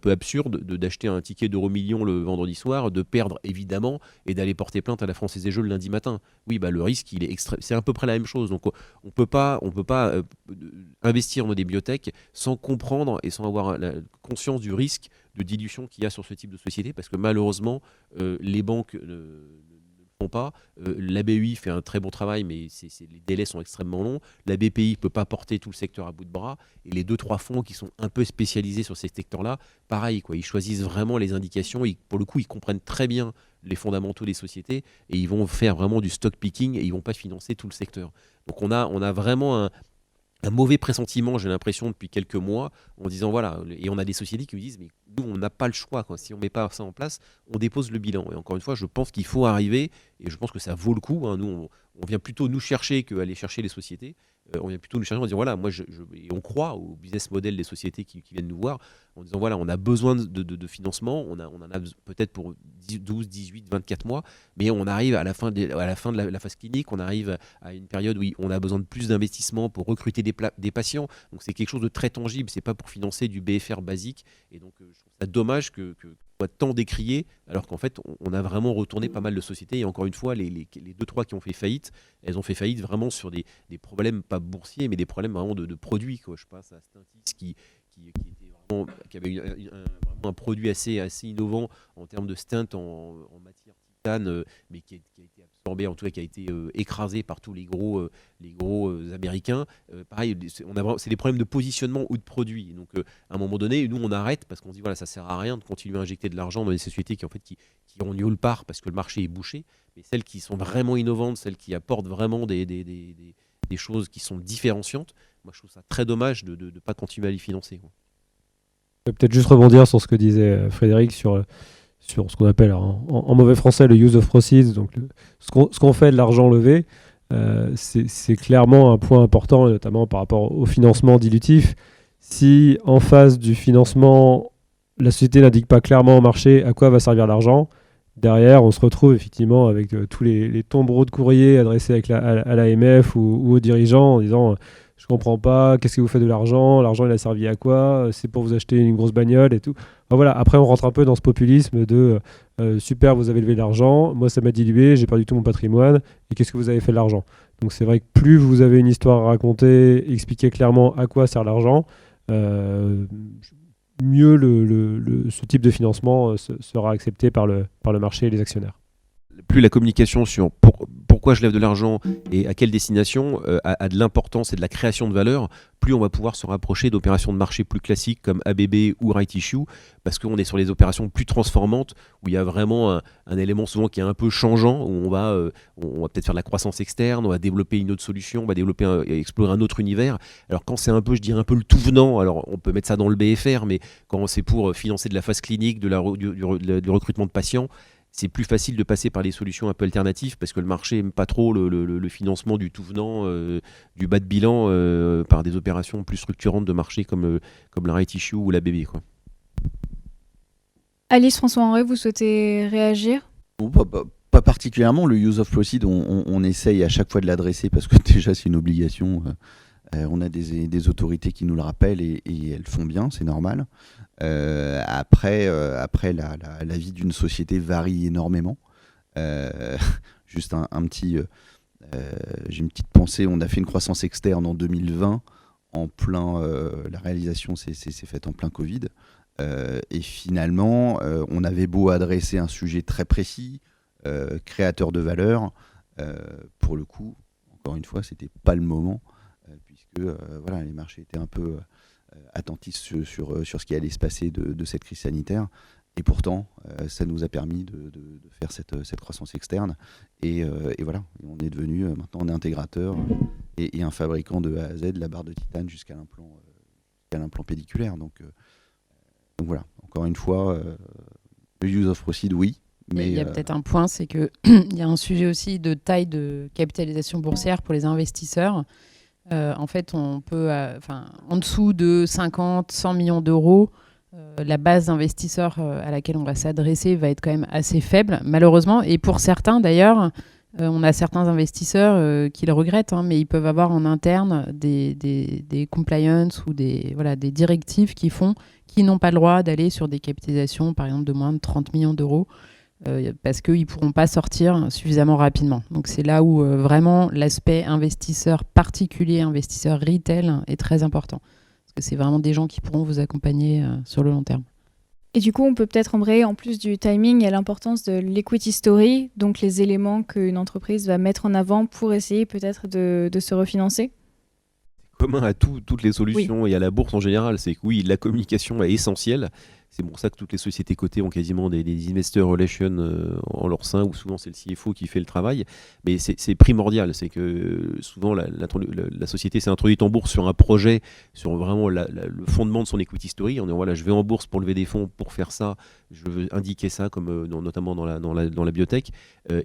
absurde d'acheter un ticket d'euro-million le vendredi soir, de perdre évidemment, et d'aller porter plainte à la Française des Jeux le lundi matin. Oui, bah, le risque, il est c'est à peu près la même chose. Donc on peut pas investir dans des biotech sans comprendre et sans avoir la conscience du risque de dilution qu'il y a sur ce type de société, parce que malheureusement, les banques pas. La BEI fait un très bon travail, mais les délais sont extrêmement longs. La BPI ne peut pas porter tout le secteur à bout de bras. Et les 2-3 fonds qui sont un peu spécialisés sur ces secteurs-là, pareil, quoi, ils choisissent vraiment les indications. Pour le coup, ils comprennent très bien les fondamentaux des sociétés et ils vont faire vraiment du stock picking et ils ne vont pas financer tout le secteur. Donc on a vraiment un mauvais pressentiment, j'ai l'impression, depuis quelques mois, en disant voilà, et on a des sociétés qui nous disent mais nous on n'a pas le choix, quoi. Si on ne met pas ça en place, on dépose le bilan. Et encore une fois, je pense qu'il faut arriver, et je pense que ça vaut le coup, hein. Nous on vient plutôt nous chercher qu'aller chercher les sociétés. On vient plutôt nous chercher en disant voilà, et on croit au business model des sociétés qui viennent nous voir, en disant voilà, on a besoin de financement, on en a peut-être pour 12, 18, 24 mois, mais on arrive à la fin de la phase clinique, on arrive à une période où on a besoin de plus d'investissement pour recruter des patients. Donc c'est quelque chose de très tangible, c'est pas pour financer du BFR basique. Et donc je trouve ça dommage que soit tant décrié, alors qu'en fait on a vraiment retourné pas mal de sociétés. Et encore une fois, les 2-3 qui ont fait faillite, elles ont fait faillite vraiment sur des problèmes pas boursiers, mais des problèmes vraiment de produits, quoi. Je pense à Stentis qui avait vraiment un produit assez innovant en termes de stent en matière titane, mais qui a été absorbé, en tout cas qui a été écrasé par tous les gros américains. Pareil, c'est des problèmes de positionnement ou de produit. Donc à un moment donné, nous on arrête parce qu'on se dit voilà, ça sert à rien de continuer à injecter de l'argent dans des sociétés qui ont nulle part parce que le marché est bouché. Mais celles qui sont vraiment innovantes, celles qui apportent vraiment des choses qui sont différenciantes, moi je trouve ça très dommage de ne pas continuer à les financer, quoi. Je vais peut-être juste rebondir sur ce que disait Frédéric sur ce qu'on appelle en mauvais français le use of proceeds, donc ce qu'on fait de l'argent levé. C'est clairement un point important, et notamment par rapport au financement dilutif. Si en face du financement, la société n'indique pas clairement au marché à quoi va servir l'argent, derrière on se retrouve effectivement avec tous les tombereaux de courriers adressés à l'AMF ou aux dirigeants en disant je comprends pas, qu'est-ce que vous faites de l'argent il a servi à quoi, c'est pour vous acheter une grosse bagnole et tout. Enfin, voilà. Après on rentre un peu dans ce populisme de super, vous avez levé de l'argent, moi ça m'a dilué, j'ai perdu tout mon patrimoine, et qu'est-ce que vous avez fait de l'argent? Donc c'est vrai que plus vous avez une histoire à raconter, expliquer clairement à quoi sert l'argent, mieux ce type de financement sera accepté par le marché et les actionnaires. Plus la communication sur pourquoi je lève de l'argent et à quelle destination a de l'importance et de la création de valeur, plus on va pouvoir se rapprocher d'opérations de marché plus classiques comme ABB ou Right Issue, parce qu'on est sur les opérations plus transformantes, où il y a vraiment un élément souvent qui est un peu changeant, où on va peut-être faire de la croissance externe, on va développer une autre solution, on va explorer un autre univers. Alors quand c'est un peu, je dirais un peu le tout venant, alors on peut mettre ça dans le BFR, mais quand c'est pour financer de la phase clinique, du recrutement de patients, c'est plus facile de passer par des solutions un peu alternatives parce que le marché n'aime pas trop le financement du tout venant, du bas de bilan par des opérations plus structurantes de marché comme la Right Issue ou la BB, quoi. Alice, François-Henri, vous souhaitez réagir? Pas particulièrement. Le use of proceeds, on essaye à chaque fois de l'adresser parce que déjà c'est une obligation. On a des autorités qui nous le rappellent et elles font bien, c'est normal. Après, la vie d'une société varie énormément. Juste un petit... j'ai une petite pensée. On a fait une croissance externe en 2020. La réalisation s'est faite en plein Covid. Et finalement, on avait beau adresser un sujet très précis, créateur de valeur, pour le coup, encore une fois, c'était pas le moment, puisque les marchés étaient un peu attentifs sur ce qui allait se passer de cette crise sanitaire. Et pourtant, ça nous a permis de faire cette croissance externe. Et voilà, on est devenu, maintenant on est intégrateur et un fabricant de A à Z, de la barre de titane jusqu'à l'implant pédiculaire. Donc voilà, encore une fois, le use of proceeds, oui. Mais il y a peut-être un point, c'est qu'il y a un sujet aussi de taille de capitalisation boursière pour les investisseurs. En fait, on peut, en dessous de 50, 100 millions d'euros, la base d'investisseurs à laquelle on va s'adresser va être quand même assez faible, malheureusement. Et pour certains, d'ailleurs, on a certains investisseurs qui le regrettent, mais ils peuvent avoir en interne des compliance ou des directives qui n'ont pas le droit d'aller sur des capitalisations, par exemple, de moins de 30 millions d'euros, parce qu'ils ne pourront pas sortir suffisamment rapidement. Donc c'est là où vraiment l'aspect investisseur particulier, investisseur retail est très important. Parce que c'est vraiment des gens qui pourront vous accompagner sur le long terme. Et du coup, on peut peut-être embrayer, en plus du timing, et l'importance de l'equity story, donc les éléments qu'une entreprise va mettre en avant pour essayer peut-être de se refinancer. Commun à toutes les solutions et à la bourse en général, c'est que oui, la communication est essentielle. C'est pour ça que toutes les sociétés cotées ont quasiment des investor relations en leur sein, où souvent c'est le CFO qui fait le travail. Mais c'est primordial, c'est que souvent la société s'est introduite en bourse sur un projet, sur vraiment le fondement de son equity story. On dit voilà, je vais en bourse pour lever des fonds, pour faire ça, je veux indiquer ça, comme notamment dans la biotech.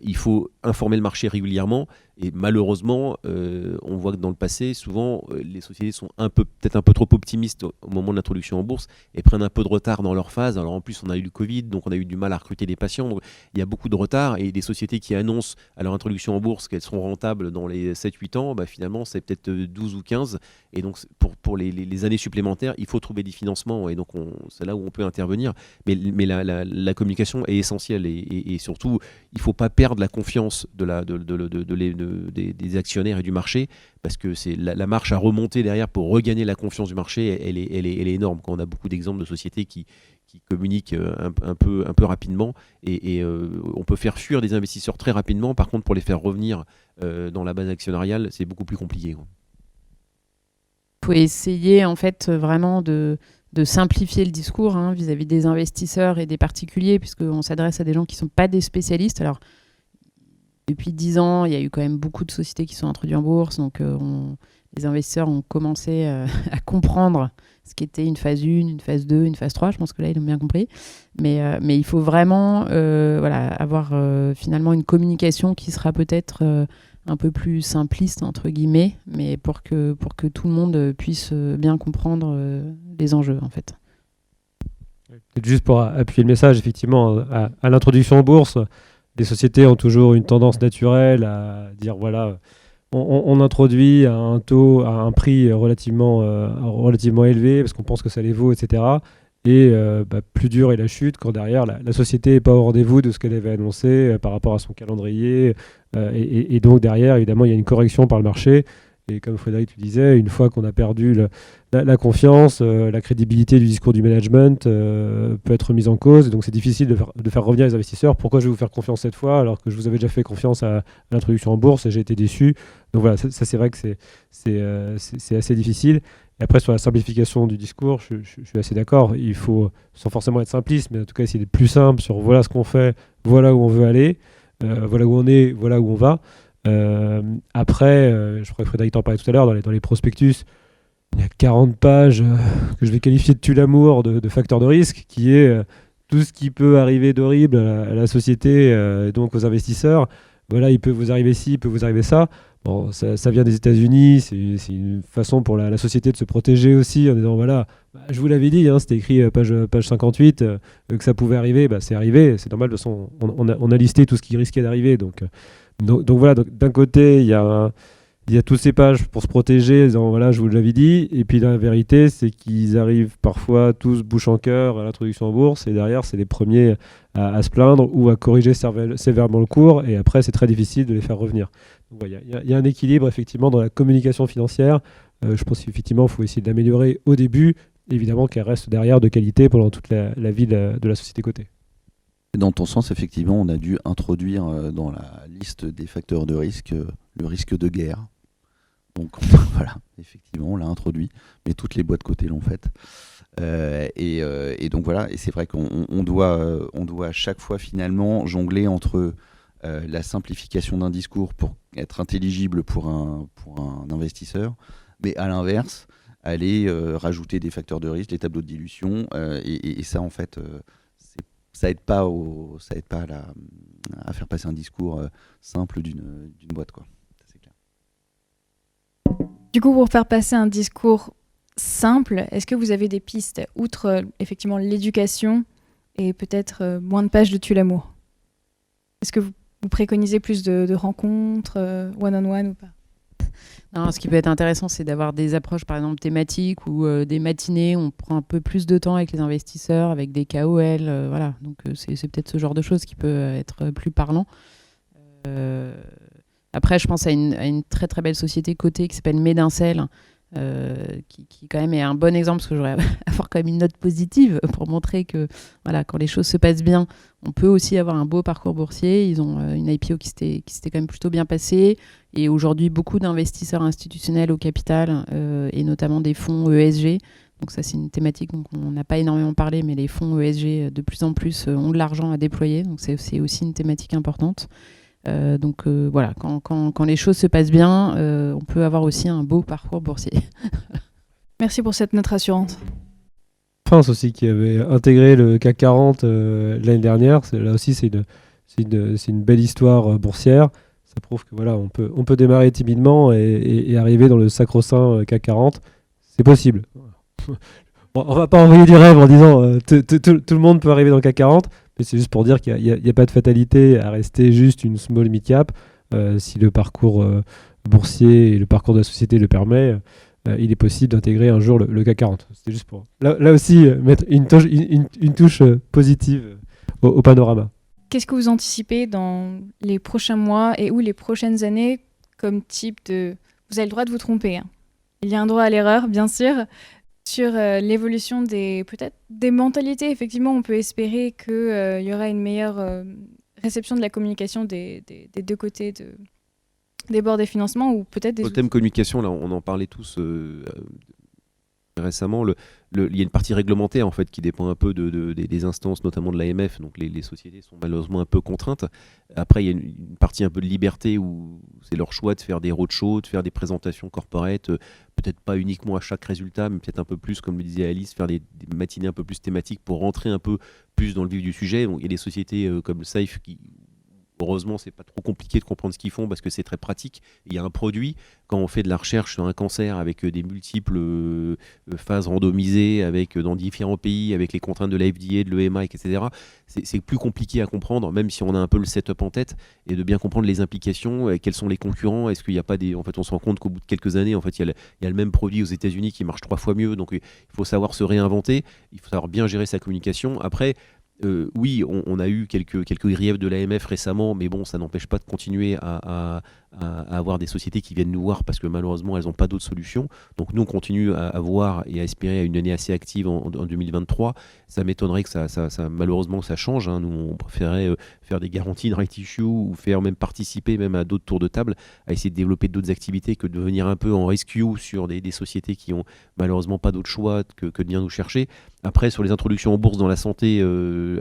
Il faut informer le marché régulièrement. Et malheureusement, on voit que dans le passé, souvent, les sociétés sont peut-être un peu trop optimistes au moment de l'introduction en bourse et prennent un peu de retard dans leur phase. Alors en plus, on a eu le Covid, donc on a eu du mal à recruter des patients. Donc il y a beaucoup de retard et des sociétés qui annoncent à leur introduction en bourse qu'elles seront rentables dans les 7-8 ans, finalement, c'est peut-être 12 ou 15. Et donc pour les années supplémentaires, il faut trouver des financements et donc c'est là où on peut intervenir. Mais la communication est essentielle et surtout, il ne faut pas perdre la confiance des actionnaires et du marché, parce que c'est la marche à remonter derrière pour regagner la confiance du marché, elle est énorme. Quand on a beaucoup d'exemples de sociétés qui communiquent un peu rapidement et on peut faire fuir des investisseurs très rapidement. Par contre, pour les faire revenir dans la base actionnariale, c'est beaucoup plus compliqué, quoi. Il faut essayer en fait vraiment de simplifier le discours vis-à-vis des investisseurs et des particuliers, puisqu'on s'adresse à des gens qui ne sont pas des spécialistes. Alors, depuis 10 ans, il y a eu quand même beaucoup de sociétés qui sont introduites en bourse, donc les investisseurs ont commencé à comprendre ce qu'était une phase 1, une phase 2, une phase 3. Je pense que là, ils ont bien compris. Mais il faut vraiment avoir finalement une communication qui sera peut-être un peu plus simpliste, entre guillemets, mais pour que tout le monde puisse bien comprendre les enjeux, en fait. Juste pour appuyer le message, effectivement, à l'introduction en bourse, les sociétés ont toujours une tendance naturelle à dire voilà, on introduit à un prix relativement élevé parce qu'on pense que ça les vaut, etc. Et plus dur est la chute quand derrière la société n'est pas au rendez-vous de ce qu'elle avait annoncé par rapport à son calendrier. Et donc derrière, évidemment, il y a une correction par le marché. Et comme Frédéric, tu disais, une fois qu'on a perdu la confiance, la crédibilité du discours du management peut être mise en cause. Et donc c'est difficile de faire revenir les investisseurs. Pourquoi je vais vous faire confiance cette fois alors que je vous avais déjà fait confiance à l'introduction en bourse et j'ai été déçu. Donc voilà, ça c'est vrai que c'est assez difficile. Et après, sur la simplification du discours, je suis assez d'accord. Il faut, sans forcément être simpliste, mais en tout cas essayer d'être plus simple sur voilà ce qu'on fait, voilà où on veut aller, voilà où on est, voilà où on va. Après, je crois que Frédéric t'en parlait tout à l'heure, dans les prospectus, il y a 40 pages que je vais qualifier de tue-l'amour de facteurs de risque, qui est tout ce qui peut arriver d'horrible à la société et donc aux investisseurs. Voilà, il peut vous arriver ci, il peut vous arriver ça. Bon, ça vient des États-Unis, c'est une façon pour la société de se protéger aussi en disant voilà, je vous l'avais dit, c'était écrit page 58 que ça pouvait arriver, c'est arrivé, c'est normal, de toute façon on a listé tout ce qui risquait d'arriver. Donc voilà, d'un côté il y a toutes ces pages pour se protéger, en disant voilà, je vous l'avais dit, et puis la vérité c'est qu'ils arrivent parfois tous bouche en cœur à l'introduction en bourse, et derrière c'est les premiers à se plaindre ou à corriger sévèrement le cours, et après c'est très difficile de les faire revenir. Il y a un équilibre effectivement dans la communication financière. Je pense qu'effectivement il faut essayer d'améliorer au début, évidemment qu'elle reste derrière de qualité pendant toute la vie de la société cotée. Et dans ton sens, effectivement, on a dû introduire dans la liste des facteurs de risque le risque de guerre. Donc voilà, effectivement, on l'a introduit, mais toutes les boîtes cotées l'ont fait. Et donc voilà, et c'est vrai qu'on doit à chaque fois finalement jongler entre la simplification d'un discours pour être intelligible pour un investisseur, mais à l'inverse, aller rajouter des facteurs de risque, des tableaux de dilution, et ça en fait, ça aide pas à faire passer un discours simple d'une boîte, quoi. C'est clair. Du coup, pour faire passer un discours simple, est-ce que vous avez des pistes, outre effectivement l'éducation et peut-être moins de pages de tue l'amour? Est-ce que vous préconisez plus de rencontres one-on-one ou pas? Non, ce qui peut être intéressant, c'est d'avoir des approches, par exemple, thématiques ou des matinées. On prend un peu plus de temps avec les investisseurs, avec des KOL. Voilà. Donc, c'est peut-être ce genre de choses qui peut être plus parlant. Après, je pense à une très, très belle société cotée qui s'appelle Medincel, qui quand même est un bon exemple, parce que j'aurais avoir quand même une note positive pour montrer que voilà, quand les choses se passent bien, on peut aussi avoir un beau parcours boursier. Ils ont une IPO qui s'était quand même plutôt bien passée, et aujourd'hui beaucoup d'investisseurs institutionnels au capital, et notamment des fonds ESG. Donc ça, c'est une thématique dont on n'a pas énormément parlé, mais les fonds ESG de plus en plus ont de l'argent à déployer, donc c'est aussi une thématique importante. Donc voilà, quand les choses se passent bien, on peut avoir aussi un beau parcours boursier. Merci pour cette note rassurante. France aussi, qui avait intégré le CAC 40 l'année dernière. Là aussi, c'est une belle histoire boursière. Ça prouve que voilà, on peut démarrer timidement et arriver dans le sacro-saint CAC 40. C'est possible. On va pas envoyer du rêve en disant tout le monde peut arriver dans le CAC 40. Mais c'est juste pour dire qu'il n'y a pas de fatalité à rester juste une small mid-cap. Si le parcours boursier et le parcours de la société le permet, il est possible d'intégrer un jour le CAC 40. C'était juste pour là aussi mettre une touche positive au panorama. Qu'est-ce que vous anticipez dans les prochains mois et ou les prochaines années comme type de... Vous avez le droit de vous tromper, hein. Il y a un droit à l'erreur, bien sûr. Sur l'évolution peut-être des mentalités, effectivement, on peut espérer qu'il y aura une meilleure réception de la communication des deux côtés des bords des financements, ou peut-être des... Le thème communication, là, on en parlait tous récemment. Il y a une partie réglementaire en fait, qui dépend un peu des instances, notamment de l'AMF. Donc les sociétés sont malheureusement un peu contraintes. Après, il y a une partie un peu de liberté où c'est leur choix de faire des roadshows, de faire des présentations corporate, peut-être pas uniquement à chaque résultat, mais peut-être un peu plus, comme le disait Alice, faire des matinées un peu plus thématiques pour rentrer un peu plus dans le vif du sujet. Donc, il y a des sociétés comme Safe qui... Heureusement, c'est pas trop compliqué de comprendre ce qu'ils font parce que c'est très pratique. Il y a un produit, quand on fait de la recherche sur un cancer avec des multiples phases randomisées, dans différents pays, avec les contraintes de la FDA, de l'EMA, etc. C'est plus compliqué à comprendre, même si on a un peu le setup en tête, et de bien comprendre les implications, quels sont les concurrents, est-ce qu'il n'y a pas des... En fait, on se rend compte qu'au bout de quelques années, en fait, il y a le même produit aux États-Unis qui marche 3 fois mieux, donc il faut savoir se réinventer, il faut savoir bien gérer sa communication. Après, oui, on a eu quelques griefs de l'AMF récemment, mais bon, ça n'empêche pas de continuer à avoir des sociétés qui viennent nous voir parce que malheureusement, elles n'ont pas d'autres solutions. Donc nous, on continue à voir et à espérer à une année assez active en 2023. Ça m'étonnerait que ça malheureusement, ça change, hein. Nous, on préférait faire des garanties de right issue ou faire même participer même à d'autres tours de table, à essayer de développer d'autres activités que de venir un peu en rescue sur des sociétés qui ont malheureusement pas d'autre choix que de venir nous chercher. Après, sur les introductions en bourse dans la santé,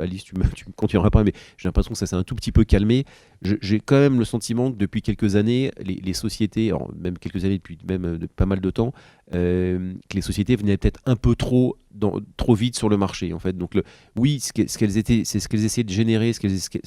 Alice, tu me continueras pas, mais j'ai l'impression que ça s'est un tout petit peu calmé. j'ai quand même le sentiment que depuis quelques années, les sociétés, alors même quelques années depuis même de pas mal de temps, que les sociétés venaient peut-être un peu trop vite sur le marché en fait. Donc oui, ce qu'elles essayaient de générer,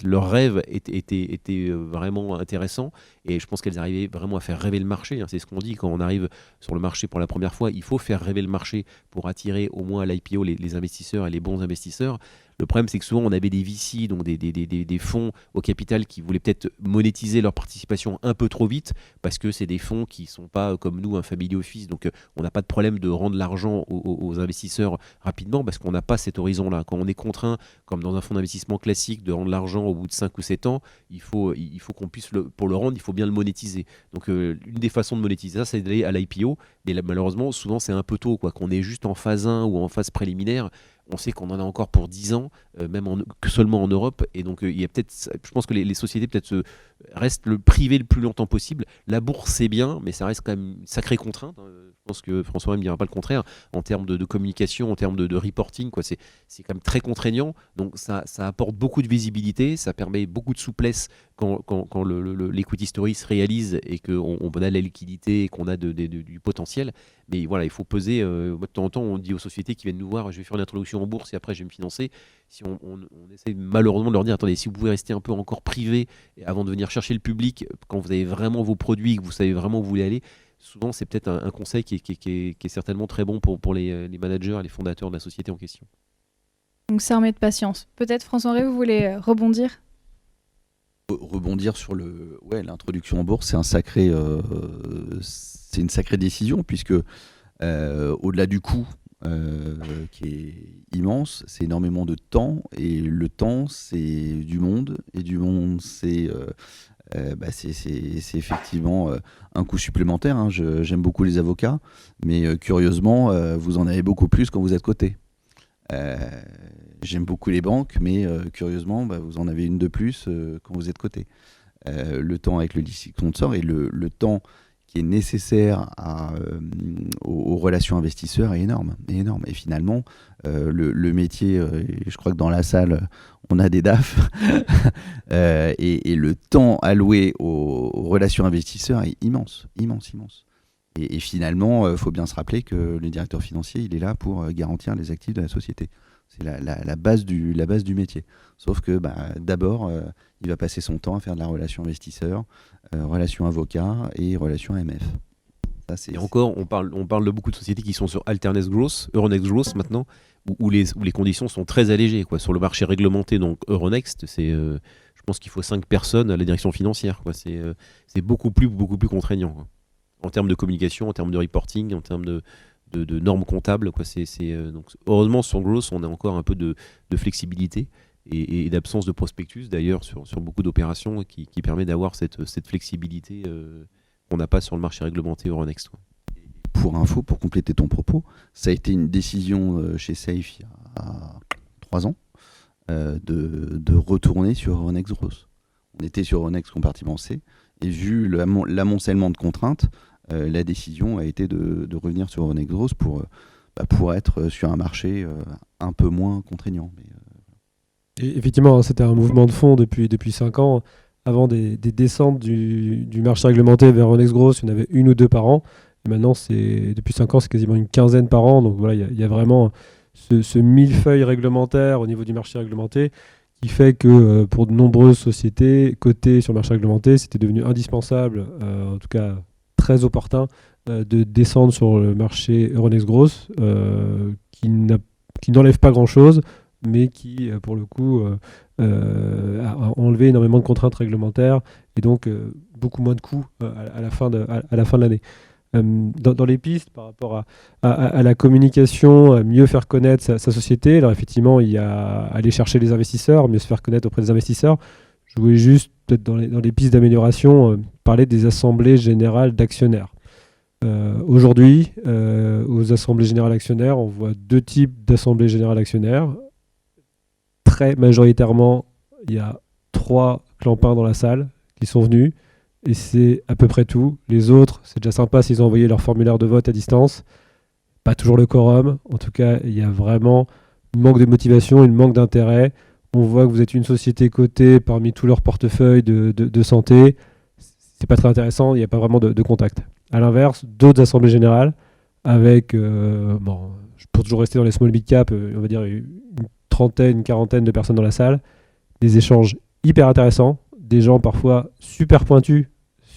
leur rêve était vraiment intéressant, et je pense qu'elles arrivaient vraiment à faire rêver le marché. Hein. C'est ce qu'on dit quand on arrive sur le marché pour la première fois. Il faut faire rêver le marché pour attirer au moins à l'IPO les investisseurs et les bons investisseurs. Le problème, c'est que souvent, on avait des VC, donc des fonds au capital qui voulaient peut-être monétiser leur participation un peu trop vite, parce que c'est des fonds qui ne sont pas comme nous, un family office. Donc, on n'a pas de problème de rendre l'argent aux investisseurs rapidement, parce qu'on n'a pas cet horizon-là. Quand on est contraint, comme dans un fonds d'investissement classique, de rendre l'argent au bout de 5 ou 7 ans, il faut qu'on puisse, pour le rendre, il faut bien le monétiser. Donc, une des façons de monétiser ça, c'est d'aller à l'IPO. Mais là, malheureusement, souvent, c'est un peu tôt, quoi. Qu'on est juste en phase 1 ou en phase préliminaire, on sait qu'on en a encore pour 10 ans, que seulement en Europe. Et donc, il y a peut-être, je pense que les sociétés peut-être restent le privé le plus longtemps possible. La bourse, c'est bien, mais ça reste quand même une sacrée contrainte. Je pense que François ne me dira pas le contraire. En termes de communication, en termes de reporting, quoi, c'est quand même très contraignant. Donc, ça apporte beaucoup de visibilité, ça permet beaucoup de souplesse quand l'equity story se réalise et qu'on a de la liquidité et qu'on a du potentiel. Mais voilà, il faut peser. De temps en temps, on dit aux sociétés qui viennent nous voir, je vais faire une introduction en bourse et après je vais me financer. Si on essaie malheureusement de leur dire, attendez, si vous pouvez rester un peu encore privé avant de venir chercher le public, quand vous avez vraiment vos produits, que vous savez vraiment où vous voulez aller, souvent c'est peut-être un conseil qui est certainement très bon pour les managers et les fondateurs de la société en question. Donc ça remet de patience. Peut-être François-Henri, vous voulez rebondir ? Rebondir sur l'introduction en bourse, c'est une sacrée décision, puisque au-delà du coût qui est immense, c'est énormément de temps, et le temps, c'est du monde, et du monde, c'est effectivement un coût supplémentaire. Hein. J'aime beaucoup les avocats, mais curieusement, vous en avez beaucoup plus quand vous êtes coté. J'aime beaucoup les banques, mais curieusement, vous en avez une de plus quand vous êtes coté. Le temps avec le listing sponsor et le temps qui est nécessaire aux relations investisseurs est énorme. Et finalement, le métier, je crois que dans la salle, on a des DAF, et le temps alloué aux relations investisseurs est immense. Et finalement, il faut bien se rappeler que le directeur financier, il est là pour garantir les actifs de la société. C'est la base du métier. Sauf que d'abord, il va passer son temps à faire de la relation investisseur, relation avocat et relation AMF. Ça, et encore, on parle de beaucoup de sociétés qui sont sur Alternext Growth, Euronext Growth maintenant, où les conditions sont très allégées, quoi. Sur le marché réglementé, donc Euronext, je pense qu'il faut 5 personnes à la direction financière, quoi. C'est beaucoup plus contraignant, quoi. En termes de communication, en termes de reporting, en termes de normes comptables, quoi. Donc, heureusement, sur Growth, on a encore un peu de flexibilité et d'absence de prospectus, d'ailleurs, sur beaucoup d'opérations, qui permet d'avoir cette flexibilité qu'on n'a pas sur le marché réglementé Euronext, quoi. Pour info, pour compléter ton propos, ça a été une décision chez Safe il y a 3 ans de retourner sur Euronext Growth. On était sur Euronext compartiment C, et vu l'amoncellement de contraintes, la décision a été de revenir sur Euronext Growth pour être sur un marché un peu moins contraignant. Et effectivement, c'était un mouvement de fond depuis 5 ans. Avant des descentes du marché réglementé vers Euronext Growth, il y en avait 1 ou 2 par an. Et maintenant, depuis 5 ans, c'est quasiment une quinzaine par an. Donc voilà, il y a vraiment ce millefeuille réglementaire au niveau du marché réglementé qui fait que pour de nombreuses sociétés cotées sur le marché réglementé, c'était devenu indispensable, en tout cas très opportun, de descendre sur le marché Euronext Growth, qui n'enlève pas grand-chose, mais qui, pour le coup, a enlevé énormément de contraintes réglementaires et donc beaucoup moins de coûts à la fin de l'année. Dans les pistes par rapport à la communication, à mieux faire connaître sa société, alors effectivement, il y a aller chercher les investisseurs, mieux se faire connaître auprès des investisseurs. Je voulais juste, peut-être dans les pistes d'amélioration, parler des assemblées générales d'actionnaires. Aujourd'hui, aux assemblées générales d'actionnaires, on voit 2 types d'assemblées générales d'actionnaires. Très majoritairement, il y a 3 clampins dans la salle qui sont venus, et c'est à peu près tout. Les autres, c'est déjà sympa s'ils ont envoyé leur formulaire de vote à distance. Pas toujours le quorum. En tout cas, il y a vraiment un manque de motivation, un manque d'intérêt. on voit que vous êtes une société cotée parmi tous leurs portefeuilles de santé, c'est pas très intéressant, il n'y a pas vraiment de contact. À l'inverse, d'autres assemblées générales avec, pour toujours rester dans les small big cap, on va dire une trentaine, une quarantaine de personnes dans la salle, des échanges hyper intéressants, des gens parfois super pointus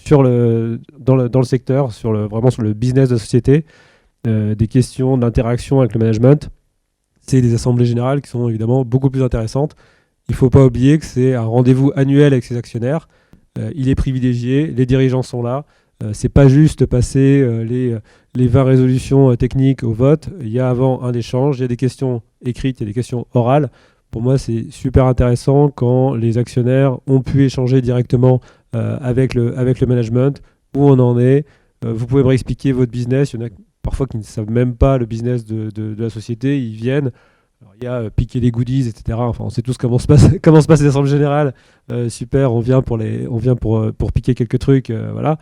dans le secteur, vraiment sur le business de la société, des questions d'interaction avec le management. C'est des assemblées générales qui sont évidemment beaucoup plus intéressantes. Il ne faut pas oublier que c'est un rendez-vous annuel avec ses actionnaires. Il est privilégié, les dirigeants sont là. C'est pas juste passer les 20 résolutions techniques au vote. Il y a avant un échange, il y a des questions écrites, il y a des questions orales. Pour moi, c'est super intéressant quand les actionnaires ont pu échanger directement avec le management, où on en est. Vous pouvez me réexpliquer votre business. Il y en a parfois qui ne savent même pas le business de la société. Ils viennent. Alors, il y a piquer les goodies, etc. Enfin, on sait tous comment se passent les assemblées générales. Super, on vient pour piquer quelques trucs. Voilà.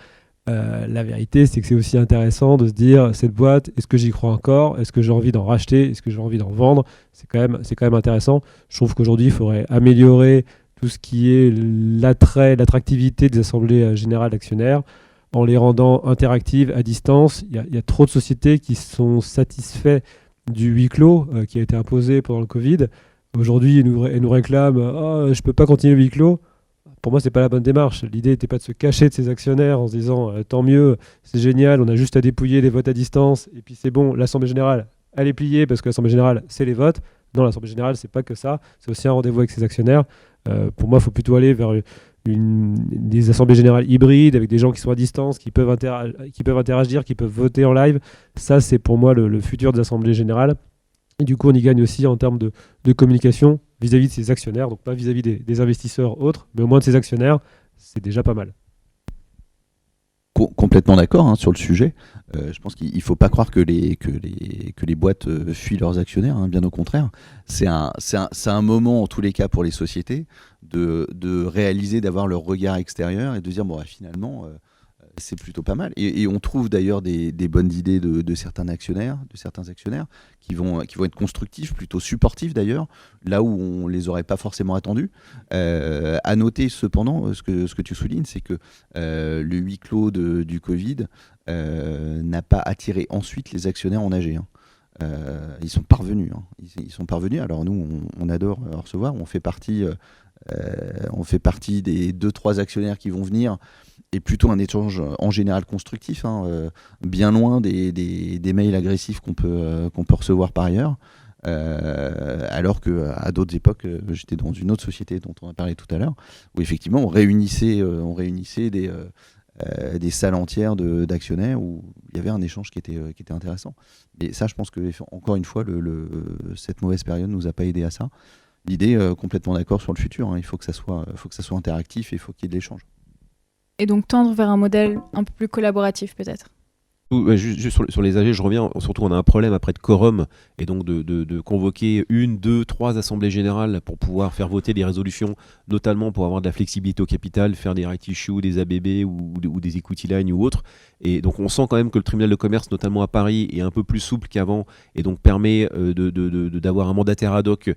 La vérité, c'est que c'est aussi intéressant de se dire, cette boîte, est-ce que j'y crois encore? Est-ce que j'ai envie d'en racheter? Est-ce que j'ai envie d'en vendre? C'est quand même intéressant. Je trouve qu'aujourd'hui, il faudrait améliorer tout ce qui est l'attractivité des assemblées générales d'actionnaires en les rendant interactives à distance. Il y a trop de sociétés qui sont satisfaits du huis clos qui a été imposé pendant le Covid. Aujourd'hui, elles nous réclament « je ne peux pas continuer le huis clos ». Pour moi, ce n'est pas la bonne démarche. L'idée n'était pas de se cacher de ses actionnaires en se disant tant mieux, c'est génial, on a juste à dépouiller les votes à distance et puis c'est bon, l'Assemblée générale, elle est pliée parce que l'Assemblée générale, c'est les votes. Non, l'Assemblée générale, c'est pas que ça, c'est aussi un rendez-vous avec ses actionnaires. Pour moi, il faut plutôt aller vers des assemblées générales hybrides avec des gens qui sont à distance, qui peuvent interagir, qui peuvent voter en live. Ça, c'est pour moi le futur des assemblées générales. Et du coup, on y gagne aussi en termes de communication vis-à-vis de ses actionnaires, donc pas vis-à-vis des investisseurs autres, mais au moins de ses actionnaires, c'est déjà pas mal. Complètement d'accord sur le sujet. Je pense qu'il ne faut pas croire que les boîtes fuient leurs actionnaires, bien au contraire. C'est un moment, en tous les cas, pour les sociétés, de réaliser, d'avoir leur regard extérieur et de dire, finalement, c'est plutôt pas mal. Et on trouve d'ailleurs des bonnes idées de certains actionnaires qui vont être constructifs, plutôt supportifs d'ailleurs, là où on les aurait pas forcément attendus. À noter cependant, ce que tu soulignes, c'est que le huis clos du Covid n'a pas attiré ensuite les actionnaires en AG. Ils sont parvenus. Ils sont parvenus. Alors nous, on adore recevoir. On fait partie des 2-3 actionnaires qui vont venir, et plutôt un échange en général constructif, bien loin des mails agressifs qu'on peut recevoir par ailleurs. Alors qu'à d'autres époques, j'étais dans une autre société dont on a parlé tout à l'heure, où effectivement on réunissait des salles entières d'actionnaires où il y avait un échange qui était intéressant. Mais ça, je pense que encore une fois, cette mauvaise période nous a pas aidé à ça. L'idée, complètement d'accord sur le futur, il faut que ça soit interactif et il faut qu'il y ait de l'échange. Et donc tendre vers un modèle un peu plus collaboratif peut-être. Juste sur les AG, je reviens. Surtout, on a un problème après de quorum et donc de convoquer 1, 2, 3 assemblées générales pour pouvoir faire voter des résolutions, notamment pour avoir de la flexibilité au capital, faire des rights issues, des ABB ou des equity lines ou autres. Et donc, on sent quand même que le tribunal de commerce, notamment à Paris, est un peu plus souple qu'avant et donc permet d'avoir un mandataire ad hoc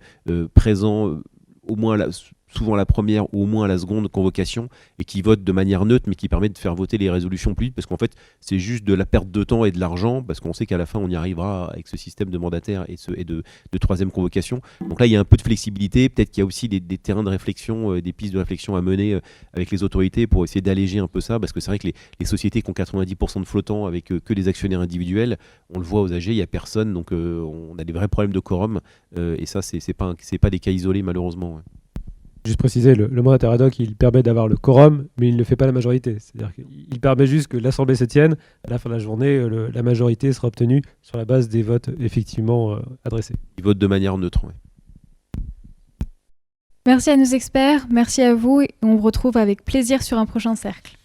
présent au moins souvent à la première ou au moins à la seconde convocation et qui vote de manière neutre mais qui permet de faire voter les résolutions plus vite parce qu'en fait c'est juste de la perte de temps et de l'argent parce qu'on sait qu'à la fin on y arrivera avec ce système de mandataire et de troisième convocation. Donc là il y a un peu de flexibilité, peut-être qu'il y a aussi des terrains de réflexion, des pistes de réflexion à mener avec les autorités pour essayer d'alléger un peu ça parce que c'est vrai que les sociétés qui ont 90% de flottants avec que des actionnaires individuels, on le voit aux AG, il n'y a personne donc on a des vrais problèmes de quorum et ça c'est pas des cas isolés malheureusement. Ouais. Juste préciser, le mandataire ad hoc, il permet d'avoir le quorum, mais il ne fait pas la majorité. C'est-à-dire qu'il permet juste que l'Assemblée se tienne. À la fin de la journée, la majorité sera obtenue sur la base des votes effectivement adressés. Il vote de manière neutre. Ouais. Merci à nos experts, merci à vous et on vous retrouve avec plaisir sur un prochain cercle.